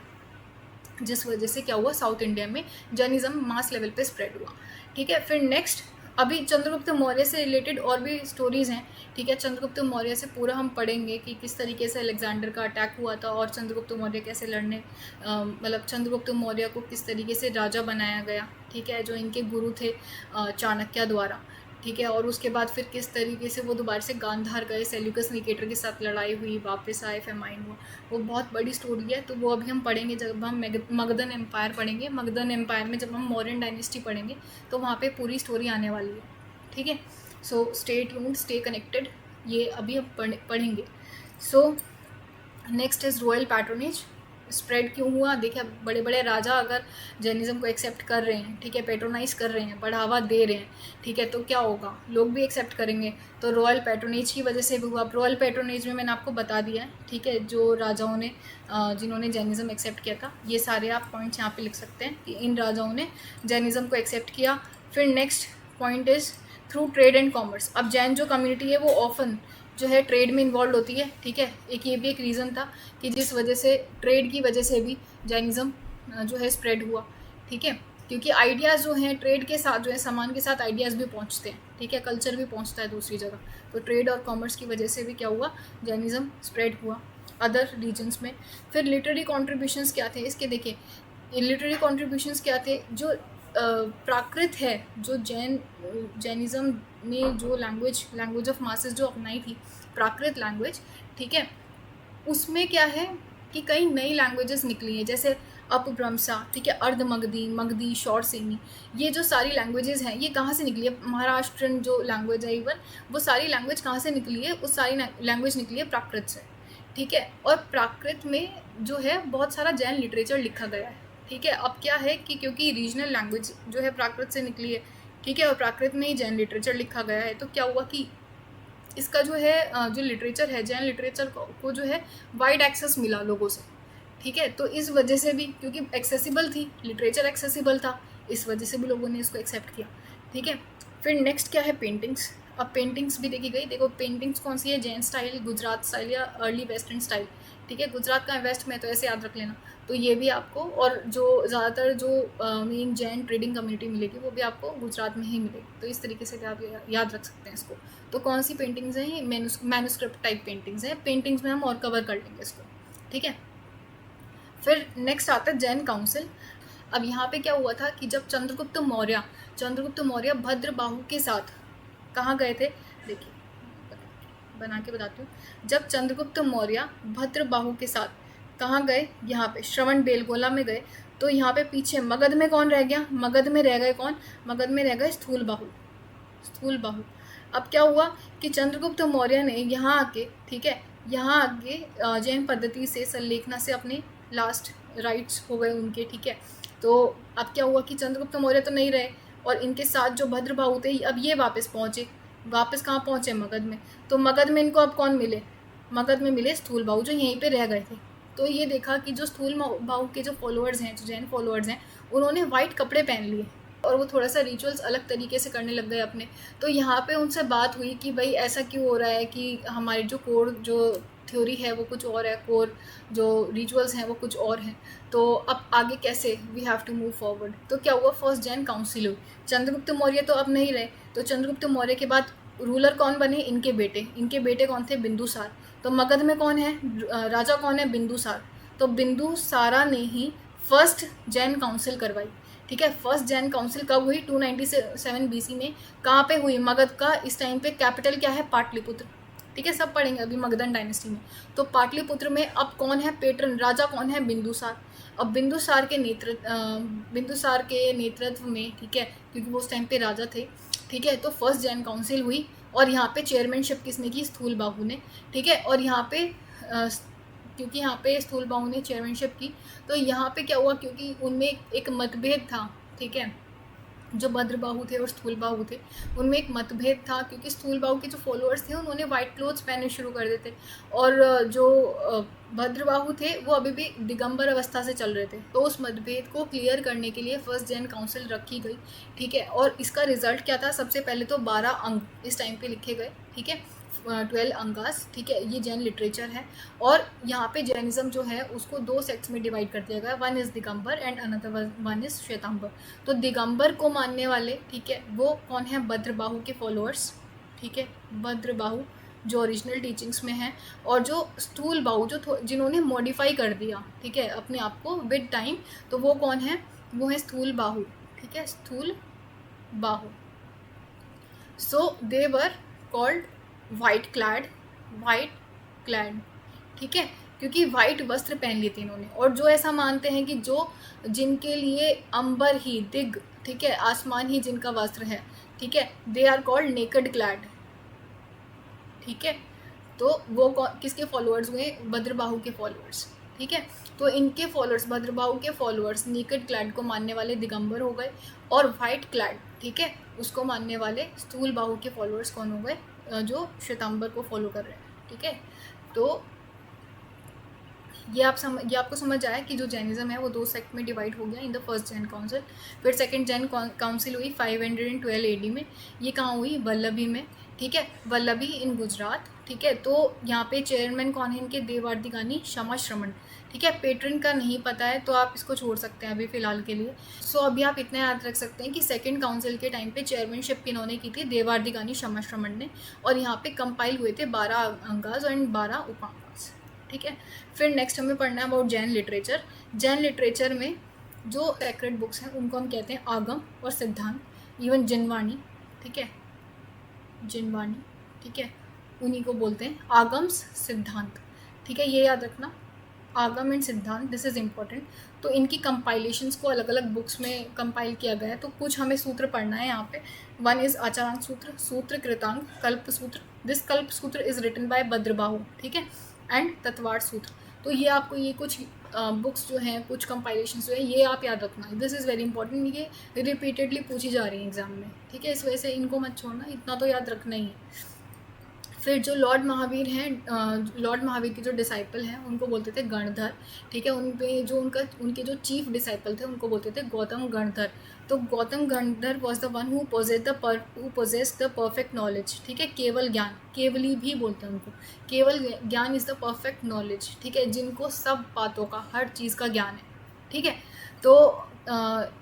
जिस वजह से क्या हुआ, साउथ इंडिया में जैनिज़्म मास लेवल पे स्प्रेड हुआ, ठीक है। फिर नेक्स्ट, अभी चंद्रगुप्त मौर्य से रिलेटेड और भी स्टोरीज़ हैं, ठीक है। चंद्रगुप्त मौर्य से पूरा हम पढ़ेंगे कि किस तरीके से अलेक्जेंडर का अटैक हुआ था और चंद्रगुप्त मौर्य कैसे लड़ने, मतलब चंद्रगुप्त मौर्य को किस तरीके से राजा बनाया गया, ठीक है, जो इनके गुरु थे चाणक्य द्वारा, ठीक है। और उसके बाद फिर किस तरीके से वो दोबारा से गांधार गए, सेल्यूकस निकेटर के साथ लड़ाई हुई, वापस आए, फेमाइन हुआ, वो बहुत बड़ी स्टोरी है। तो वो अभी हम पढ़ेंगे जब हम मगधन एम्पायर पढ़ेंगे। मगधन एम्पायर में जब हम मौर्यन डायनेस्टी पढ़ेंगे तो वहाँ पे पूरी स्टोरी आने वाली है, ठीक है। So stay tuned, stay connected, ये अभी हम पढ़ेंगे। So next is royal patronage. Spread क्यों हुआ? देखिए, बड़े बड़े राजा अगर जैनिज़्म को एक्सेप्ट कर रहे हैं, ठीक है, पेट्रोनाइज कर रहे हैं, बढ़ावा दे रहे हैं, ठीक है, तो क्या होगा, लोग भी एक्सेप्ट करेंगे। तो रॉयल पैट्रोनेज की वजह से भी हुआ। अब रॉयल पैट्रोनेज में मैंने आपको बता दिया है, ठीक है, जो राजाओं ने जिन्होंने जैनिज़्म एक्सेप्ट किया था, ये सारे आप पॉइंट्स यहाँ पे लिख सकते हैं कि इन राजाओं ने जैनिज़्म को एक्सेप्ट किया। फिर next point is through trade and commerce. अब जैन जो कम्युनिटी है वो ऑफन जो है ट्रेड में इन्वॉल्व होती है, ठीक है। एक ये भी एक रीज़न था कि जिस वजह से ट्रेड की वजह से भी जैनिज़्म जो है स्प्रेड हुआ, ठीक है, क्योंकि आइडियाज़ जो हैं ट्रेड के साथ जो है सामान के साथ आइडियाज़ भी पहुंचते हैं, ठीक है, कल्चर भी पहुंचता है दूसरी जगह। तो ट्रेड और कॉमर्स की वजह से भी क्या हुआ, जैनिज़्म स्प्रेड हुआ अदर रीजन्स में। फिर लिटरेरी कॉन्ट्रीब्यूशंस क्या थे इसके? देखिए, लिटरेरी कॉन्ट्रीब्यूशंस क्या थे? जो प्राकृत है, जो जैनिज़्म ने जो लैंग्वेज ऑफ मासेस जो अपनाई थी, प्राकृत लैंग्वेज, ठीक है, उसमें क्या है कि कई नई लैंग्वेजेस निकली हैं, जैसे अपभ्रंशा, ठीक है, अर्धमगधी, मगधी, शौरसेनी, ये जो सारी लैंग्वेजेस हैं ये कहाँ से निकली है? महाराष्ट्रन जो लैंग्वेज है इवन, वो सारी लैंग्वेज कहाँ से निकली है? उस सारी लैंग्वेज निकली है प्राकृत से, ठीक है। और प्राकृत में जो है बहुत सारा जैन लिटरेचर लिखा गया है, ठीक है। अब क्या है कि क्योंकि रीजनल लैंग्वेज जो है प्राकृत से निकली है, ठीक है, और प्राकृत में ही जैन लिटरेचर लिखा गया है, तो क्या हुआ कि इसका जो है जो लिटरेचर है, जैन लिटरेचर को जो है वाइड एक्सेस मिला लोगों से, ठीक है। तो इस वजह से भी, क्योंकि एक्सेसिबल थी, लिटरेचर एक्सेसिबल था, इस वजह से भी लोगों ने इसको एक्सेप्ट किया, ठीक है। फिर नेक्स्ट क्या है, पेंटिंग्स। अब पेंटिंग्स भी देखी गई। देखो पेंटिंग्स कौन सी है, जैन स्टाइल, गुजरात स्टाइल या अर्ली वेस्टर्न स्टाइल, ठीक है। गुजरात का वेस्ट में, तो ऐसे याद रख लेना। तो ये भी आपको, और जो ज़्यादातर जो मेन जैन ट्रेडिंग कम्युनिटी मिलेगी वो भी आपको गुजरात में ही मिलेगी। तो इस तरीके से भी आप याद रख सकते हैं इसको। तो कौन सी पेंटिंग्स हैं? ये मैन्युस्क्रिप्ट टाइप पेंटिंग्स हैं। पेंटिंग्स में हम और कवर कर लेंगे इसको, ठीक है। फिर नेक्स्ट आता है जैन काउंसिल। अब यहाँ पे क्या हुआ था कि जब चंद्रगुप्त मौर्य भद्रबाहु के साथ कहाँ गए थे? देखिए, बना के बताती हूँ। जब चंद्रगुप्त मौर्य भद्रबाहु के साथ कहाँ गए? यहाँ पे श्रवण बेलगोला में गए। तो यहाँ पे पीछे मगध में कौन रह गया? मगध में रह गए कौन? मगध में रह गए स्थूलबाहु। अब क्या हुआ कि चंद्रगुप्त मौर्य ने यहाँ आके, ठीक है, यहाँ आके जैन पद्धति से संलेखना से अपने लास्ट राइट्स हो गए उनके, ठीक है। तो अब क्या हुआ कि चंद्रगुप्त मौर्य तो नहीं रहे, और इनके साथ जो भद्रबाहु थे अब ये वापस पहुँचे। वापस कहाँ पहुँचे? मगध में। तो मगध में इनको अब कौन मिले? मगध में मिले स्थूलबाहु, जो यहीं पे रह गए थे। तो ये देखा कि जो स्थूलबाहु के जो फॉलोअर्स हैं, जो जैन फॉलोअर्स हैं, उन्होंने वाइट कपड़े पहन लिए और वो थोड़ा सा रिचुअल्स अलग तरीके से करने लग गए अपने। तो यहाँ पे उनसे बात हुई कि भाई ऐसा क्यों हो रहा है कि हमारी जो कोर जो थ्योरी है वो कुछ और है, कोर जो रिचुअल्स हैं वो कुछ और हैं, तो अब आगे कैसे we have to move forward. तो क्या हुआ, फर्स्ट जैन काउंसिल हुई। चंद्रगुप्त मौर्य तो अब नहीं रहे, तो चंद्रगुप्त मौर्य के बाद रूलर कौन बने? इनके बेटे कौन थे? बिंदुसार। तो मगध में कौन है राजा? कौन है? बिंदुसार। तो बिंदुसारा ने ही फर्स्ट जैन काउंसिल करवाई, ठीक है। फर्स्ट जैन काउंसिल कब हुई? 297 BC में। कहाँ पे हुई? मगध का। इस टाइम पे कैपिटल क्या है? पाटलिपुत्र, ठीक है। सब पढ़ेंगे अभी मगधन डायनेस्टी में। तो पाटलिपुत्र में अब कौन है पेट्रन? राजा कौन है? बिंदुसार। अब बिंदुसार के नेतृत्व में, ठीक है, क्योंकि वो उस टाइम पे राजा थे, ठीक है। तो फर्स्ट जैन काउंसिल हुई और यहाँ पे चेयरमैनशिप किसने की? स्थूलबाहु ने, ठीक है। और यहाँ पे क्योंकि यहाँ पे स्थूलबाहु ने चेयरमैनशिप की, तो यहाँ पे क्या हुआ, क्योंकि उनमें एक मतभेद था, ठीक है। जो भद्रबाहु थे और स्थूलबाहु थे उनमें एक मतभेद था, क्योंकि स्थूलबाहु के जो फॉलोअर्स थे उन्होंने वाइट क्लोथ्स पहनने शुरू कर देते, और जो भद्रबाहु थे वो अभी भी दिगंबर अवस्था से चल रहे थे। तो उस मतभेद को क्लियर करने के लिए फर्स्ट जैन काउंसिल रखी गई, ठीक है। और इसका रिजल्ट क्या था? सबसे पहले तो 12 अंग इस टाइम पे लिखे गए, ठीक है, 12 अंगास, ठीक है। ये जैन लिटरेचर है, और यहाँ पे जैनिज्म जो है उसको 2 सेक्ट्स में डिवाइड कर दिया गया। One is Digambar and another one is Shwetambar. तो दिगंबर को मानने वाले, ठीक है, वो कौन है? भद्रबाहु के फॉलोअर्स, ठीक है, भद्रबाहु जो ओरिजिनल टीचिंग्स में है। और जो स्थूलबाहु जो जिन्होंने मॉडिफाई कर दिया, ठीक है, अपने आप को विद टाइम, तो वो कौन है? वो है स्थूलबाहु, ठीक है, स्थूलबाहु। सो दे वर कॉल्ड वाइट क्लैड, ठीक है, क्योंकि वाइट वस्त्र पहन लिए थे इन्होंने। और जो ऐसा मानते हैं कि जो जिनके लिए अंबर ही दिग, ठीक है, आसमान ही जिनका वस्त्र है, ठीक है, they are called naked clad, ठीक है। तो वो किसके फॉलोअर्स हुए? भद्रबाहु के फॉलोअर्स, ठीक है। तो इनके फॉलोअर्स, भद्रबाहु के फॉलोअर्स नेकेड क्लैड को मानने वाले दिगंबर हो गए, और वाइट क्लैड, ठीक है, उसको मानने वाले स्थूल बाहु के फॉलोअर्स कौन हो गए, जो श्वेतांबर को फॉलो कर रहे हैं। ठीक है, तो ये आपको समझ आया कि जो जैनिज्म है वो 2 सेक्ट में डिवाइड हो गया in the first Jan council. फिर सेकंड जैन काउंसिल हुई 512 AD में। ये कहाँ हुई, वल्लभी में। ठीक है, वल्लभी इन गुजरात। ठीक है, तो यहाँ पे चेयरमैन कौन है इनके, देवार्तिगानी क्षमा श्रमण। ठीक है, पेट्रन का नहीं पता है तो आप इसको छोड़ सकते हैं अभी फ़िलहाल के लिए। सो अभी आप इतना याद रख सकते हैं कि सेकंड काउंसिल के टाइम पे चेयरमैनशिप किन्होंने की थी, देवार्तिगानी क्षमा श्रमण ने। और यहाँ पे कंपाइल हुए थे 12 अंगाज एंड 12 उपांगाज। ठीक है, फिर नेक्स्ट हमें पढ़ना है about Jain literature. Jain literature में जो सेक्रेड बुक्स हैं उनको हम कहते हैं आगम और सिद्धांत, इवन जिनवाणी। ठीक है, जिनवाणी, ठीक है, उन्हीं को बोलते हैं आगम्स सिद्धांत। ठीक है, ये याद रखना, आगम एंड सिद्धांत, दिस इज़ इम्पॉर्टेंट। तो इनकी कंपाइलेशंस को अलग अलग बुक्स में कंपाइल किया गया है। तो कुछ हमें सूत्र पढ़ना है यहाँ पे। वन इज़ आचारांक सूत्र, सूत्र कृतांक, कल्प सूत्र। दिस कल्प सूत्र इज़ रिटन बाय भद्रबाहु। ठीक है, एंड तत्वार्थ सूत्र। तो ये आपको ये कुछ बुक्स जो हैं, कुछ कंपाइलेशंस जो है, ये आप याद रखना, दिस इज़ वेरी इंपॉर्टेंट। ये रिपीटेडली पूछी जा रही है एग्जाम में। ठीक है, इस वजह से इनको मत छोड़ना, इतना तो याद रखना ही है। फिर जो लॉर्ड महावीर हैं, लॉर्ड महावीर के जो डिसाइपल हैं उनको बोलते थे गणधर। ठीक है, उन पे जो उनके जो चीफ डिसाइपल थे उनको बोलते थे गौतम गणधर। तो Gautam Ganadhar was the one who possess the perfect knowledge. ठीक है, केवल ज्ञान, केवली भी बोलते हैं उनको, केवल ज्ञान इज़ द परफेक्ट नॉलेज। ठीक है, जिनको सब बातों का, हर चीज़ का ज्ञान है। ठीक है, तो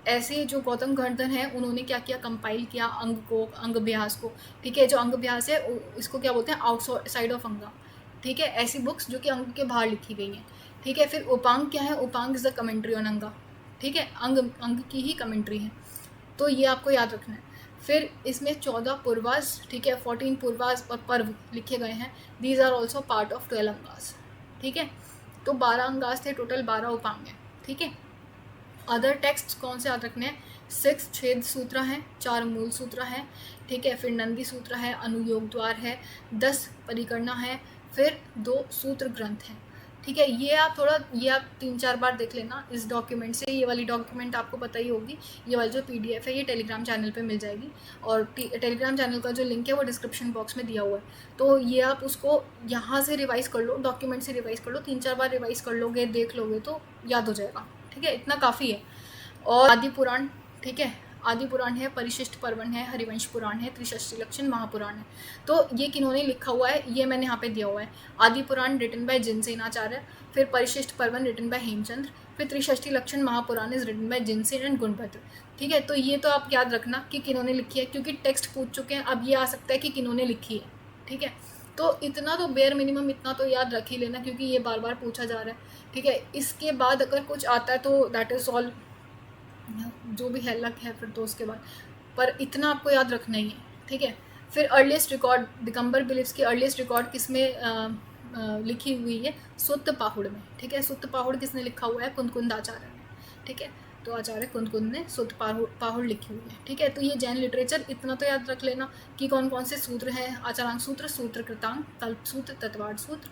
ऐसे जो गौतम गणधर हैं उन्होंने क्या किया, कंपाइल किया अंग को, अंग अभ्यास को। ठीक है, जो अंग अभ्यास है इसको क्या बोलते हैं, आउटसाइड ऑफ अंगा। ठीक है, ऐसी बुक्स जो कि अंग के बाहर लिखी गई हैं। ठीक है, फिर उपांग क्या है, उपांग इज़ द कमेंट्री ऑन अंगा। ठीक है, अंग की ही कमेंट्री है, तो ये आपको याद रखना है। फिर इसमें 14 पूर्वास, ठीक है, 14 पूर्वास और पर्व लिखे गए हैं। These are also part of 12 Angas. ठीक है, तो 12 अंगास थे, टोटल 12 उपांग हैं। ठीक है, अदर टेक्स्ट कौन से याद रखने हैं, 6 छेद सूत्र हैं, 4 मूल सूत्र हैं। ठीक है, फिर नंदी सूत्र है, अनुयोग द्वार है, 10 परिकरणा है, फिर 2 सूत्र ग्रंथ हैं। ठीक है, ये आप 3-4 बार देख लेना इस डॉक्यूमेंट से। ये वाली डॉक्यूमेंट आपको पता ही होगी, ये वाली जो PDF है ये टेलीग्राम चैनल पे मिल जाएगी, और टेलीग्राम चैनल का जो लिंक है वो डिस्क्रिप्शन बॉक्स में दिया हुआ है। तो ये आप उसको यहाँ से रिवाइज़ कर लो, डॉक्यूमेंट से रिवाइज़ कर लो, 3-4 बार रिवाइज़ कर लोगे, देख लोगे तो याद हो जाएगा। ठीक है, इतना काफ़ी है। और आदि पुराण, ठीक है, आदि पुराण है, परिशिष्ट पर्वन है, हरिवंश पुराण है, त्रिषष्टि लक्षण महापुराण है। तो ये किन्होंने लिखा हुआ है, ये मैंने यहाँ पे दिया हुआ है। आदि पुराण रिटन बाय जिनसेनाचार्य, फिर परिशिष्ट पर्वन रिटन बाय हेमचंद्र, फिर Trishashti Lakshana Mahapurana is written by Jinasena and Gunabhadra. ठीक है, तो ये तो आप याद रखना कि किन्होंने लिखी है, क्योंकि टेक्स्ट पूछ चुके हैं। अब ये आ सकता है कि किन्होंने लिखी है। ठीक है, तो इतना तो बेयर मिनिमम इतना तो याद रख ही लेना, क्योंकि ये बार बार पूछा जा रहा है। ठीक है, इसके बाद अगर कुछ आता है तो दैट इज़ ऑल, जो भी है लक है फिर तो उसके बाद, पर इतना आपको याद रखना ही है। ठीक है, फिर अर्लीस्ट रिकॉर्ड, दिगंबर बिलीव्स की अर्लीस्ट रिकॉर्ड किसमें लिखी हुई है, सुत्त पाहुड़ में। ठीक है, सुत्त पाहुड़ किसने लिखा हुआ है, कुंदकुंद आचार्य ने। ठीक है, तो आचार्य कुंदकुंद ने सुत्त पाहुड़ लिखी हुई है। ठीक है, तो ये जैन लिटरेचर इतना तो याद रख लेना कि कौन कौन से सूत्र हैं, आचारांक सूत्र, सूत्र कृतांक, कल्प सूत्र, तत्वार्थ सूत्र।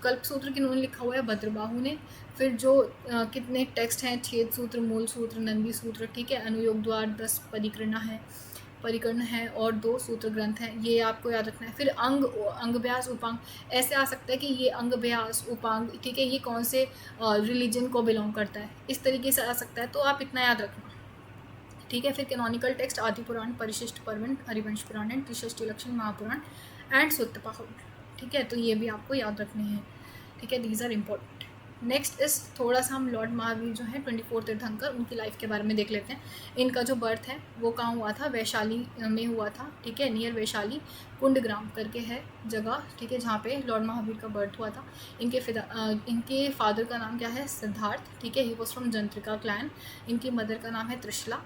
कल्प सूत्र किन्होंने लिखा हुआ है, भद्रबाहु ने। फिर जो कितने टेक्स्ट हैं, छेद सूत्र, मूल सूत्र, नंदी सूत्र। ठीक है, अनुयोग द्वार, 10 परिकरण है और 2 सूत्र ग्रंथ हैं, ये आपको याद रखना है। फिर अंग अभ्यास, उपांग, ऐसे आ सकता है कि ये अंग अभ्यास, उपांग, ठीक है, ये कौन से रिलीजन को बिलोंग करता है, इस तरीके से आ सकता है, तो आप इतना याद रखना। ठीक है, फिर कैनोनिकल टेक्स्ट आदि पुराण, परिशिष्ट पर्वन, हरिवंश पुराण एंड त्रिषष्टि लक्षण महापुराण एंड सुत्त पाहुड़। ठीक है, तो ये भी आपको याद रखने हैं। ठीक है, दीज आर इम्पोर्टेंट। नेक्स्ट इस थोड़ा सा हम लॉर्ड महावीर जो है 24 तीर्थंकर, उनकी लाइफ के बारे में देख लेते हैं। इनका जो बर्थ है वो कहाँ हुआ था, वैशाली में हुआ था। ठीक है, नियर वैशाली, कुंडग्राम करके है जगह। ठीक है, जहाँ पे लॉर्ड महावीर का बर्थ हुआ था। इनके फादर का नाम क्या है, सिद्धार्थ। ठीक है, ही वॉज फ्रॉम जंत्रिका क्लैन। इनकी मदर का नाम है त्रिशला।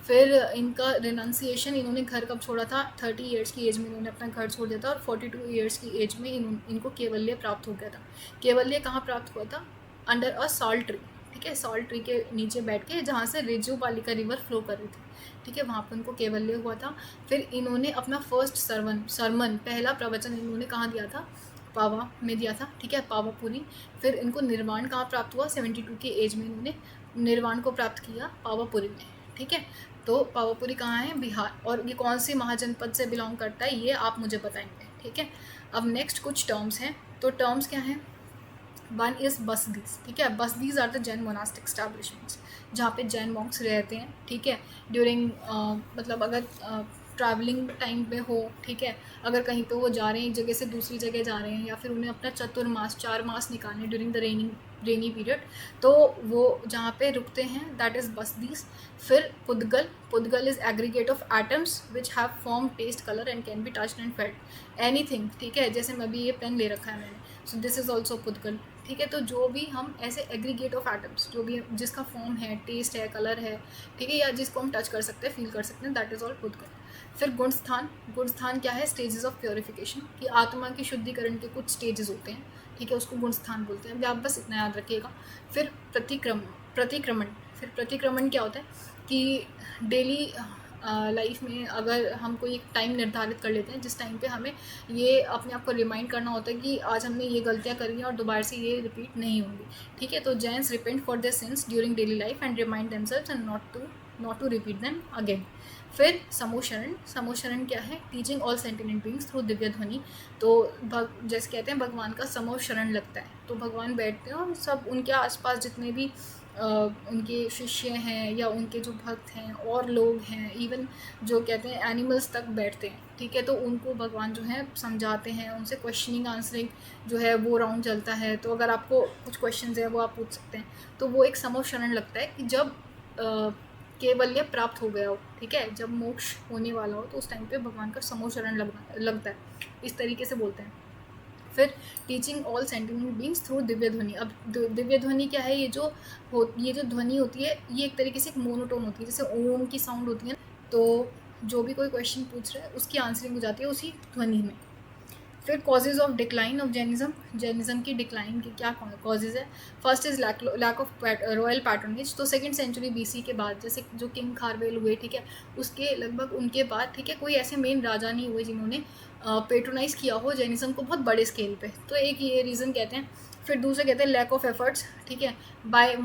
फिर इनका रिनाउंसिएशन, इन्होंने घर कब छोड़ा था, 30 ईयर्स की एज में इन्होंने अपना घर छोड़ दिया था, और 42 ईयर्स की एज में इनको केवल्य प्राप्त हो गया था। केवल्य कहाँ प्राप्त हुआ था, अंडर अ सॉल्ट ट्री। ठीक है, सॉल्ट ट्री के नीचे बैठ के, जहाँ से रिजू बालिका रिवर फ्लो कर रही थी। ठीक है, वहाँ पर उनको केवल्य हुआ था। फिर इन्होंने अपना फर्स्ट सरमन, पहला प्रवचन इन्होंने कहाँ दिया था, पावा में दिया था, ठीक है, पावापुरी। फिर इनको निर्वाण कहाँ प्राप्त हुआ, 72 की एज में इन्होंने निर्वाण को प्राप्त किया पावापुरी में, ठीक है। तो पावापुरी कहाँ है, बिहार। और ये कौन सी महाजनपद से बिलोंग करता है ये आप मुझे बताएंगे, ठीक है। अब नेक्स्ट कुछ टर्म्स हैं, तो टर्म्स क्या हैं, वन इज बसदीज, ठीक है। Basadis are the Jain monastic establishments, जहाँ पे जैन मॉन्क्स रहते हैं, ठीक है। ड्यूरिंग मतलब अगर ट्रैवलिंग टाइम पे हो, ठीक है, अगर कहीं पे वो जा रहे हैं एक जगह से दूसरी जगह जा रहे हैं, या फिर उन्हें अपना चतुर्मास 4 मास निकालने ड्यूरिंग द रेनी पीरियड, तो वो जहाँ पे रुकते हैं दैट इज़ बसदीज। फिर pudgala, pudgala is aggregate of atoms which have form, taste, colour and can be touched and felt anything, ठीक है। जैसे मैं भी ये पेन ले रखा है मैंने, सो दिस इज़ ऑल्सो पुद्गल, ठीक है। तो जो भी हम ऐसे एग्रीगेट ऑफ एटम्स, जो भी जिसका फॉर्म है, टेस्ट है, कलर है, ठीक है, या जिसको हम टच कर सकते हैं, फील कर सकते हैं, दैट इज़ ऑल पुद्गल। फिर गुणस्थान, गुणस्थान क्या है, स्टेजेस ऑफ प्योरिफिकेशन, कि आत्मा के शुद्धिकरण के कुछ स्टेजेस होते हैं, ठीक है, उसको गुणस्थान बोलते हैं। अभी आप बस इतना याद रखिएगा। फिर प्रतिक्रमण, प्रतिक्रमण, फिर प्रतिक्रमण क्या होता है कि डेली लाइफ में अगर हम कोई एक टाइम निर्धारित कर लेते हैं जिस टाइम पे हमें ये अपने आप को रिमाइंड करना होता है कि आज हमने ये गलतियाँ करी हैं और दोबारा से ये रिपीट नहीं होंगी, ठीक है। तो Jains repent for their sins during daily life and remind themselves and not to repeat them again. फिर समूशरण, समूशरण क्या है, teaching all sentient beings through दिव्य ध्वनि। तो जैसे कहते हैं भगवान का समूह शरण लगता है, तो भगवान बैठते हैं और सब उनके आसपास जितने भी उनके शिष्य हैं या उनके जो भक्त हैं और लोग हैं, इवन जो कहते हैं एनिमल्स तक बैठते हैं, ठीक है। तो उनको भगवान जो है समझाते हैं, उनसे क्वेश्चनिंग आंसरिंग जो है वो राउंड चलता है। तो अगर आपको कुछ क्वेश्चंस है वो आप पूछ सकते हैं। तो वो एक समूह शरण लगता है कि जब केवल्य प्राप्त हो गया हो, ठीक है, जब मोक्ष होने वाला हो, तो उस टाइम पे भगवान का समूह शरण लगता है, इस तरीके से बोलते हैं। फिर teaching all sentient beings through दिव्य ध्वनि। अब दिव्य ध्वनि क्या है, ये जो ध्वनि होती है ये एक तरीके से एक मोनोटोन होती है, जैसे ओम की साउंड होती है। तो जो भी कोई क्वेश्चन पूछ रहा है उसकी आंसरिंग हो जाती है उसी ध्वनि में। फिर causes of decline of Jainism, Jainism की डिक्लाइन की क्या कॉजेज है। First is lack of royal patronage. तो 2nd सेंचुरी BC के बाद, जैसे जो किंग खारवेल हुए, ठीक है, उसके लगभग उनके बाद, ठीक है, कोई ऐसे मेन राजा नहीं हुए जिन्होंने पेट्रोनाइज किया हो जैनिज्म को बहुत बड़े स्केल पे। तो एक ये रीज़न कहते हैं। फिर दूसरा कहते हैं लैक ऑफ एफर्ट्स, ठीक है, बाय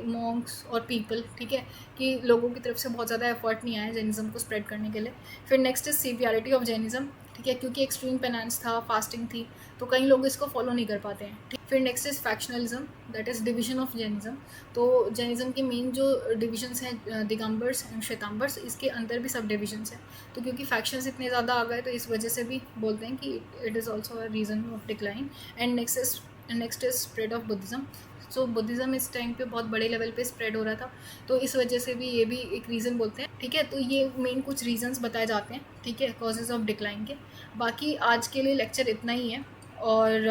मॉन्क्स और पीपल, ठीक है, कि लोगों की तरफ से बहुत ज़्यादा एफर्ट नहीं आया जैनिज्म को स्प्रेड करने के लिए। फिर next is severity of Jainism, ठीक है, क्योंकि एक्सट्रीम पेनांस था, फास्टिंग थी, तो कई लोग इसको फॉलो नहीं कर पाते हैं, ठीक। फिर next is factionalism, that is division of Jainism. तो जैनिज्म के मेन जो डिविजन्स हैं, दिगंबर्स एंड श्वेतांबर्स, इसके अंदर भी सब डिविजन्स हैं। तो क्योंकि फैक्शंस इतने ज़्यादा आ गए तो इस वजह से भी बोलते हैं कि it is also a reason of decline. And next is spread of Buddhism. So Buddhism इस टाइम पे बहुत बड़े लेवल पे स्प्रेड हो रहा था, तो इस वजह से भी ये भी एक रीज़न बोलते हैं, ठीक है। तो ये मेन कुछ रीजंस बताए जाते हैं, ठीक है, कॉजेज़ ऑफ डिक्लाइन के। बाकी आज के लिए लेक्चर इतना ही है, और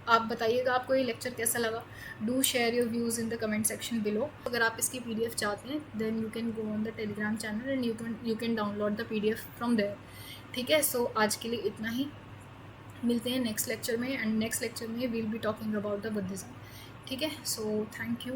आप बताइएगा आपको ये लेक्चर कैसा लगा। Do share your views in the comment section below. अगर आप इसकी PDF चाहते हैं then you can go on the Telegram channel and you can download the PDF from there, ठीक है। सो आज के लिए इतना ही, मिलते हैं नेक्स्ट लेक्चर में, एंड नेक्स्ट लेक्चर में we'll be talking about the Buddhism, ठीक है। So thank you.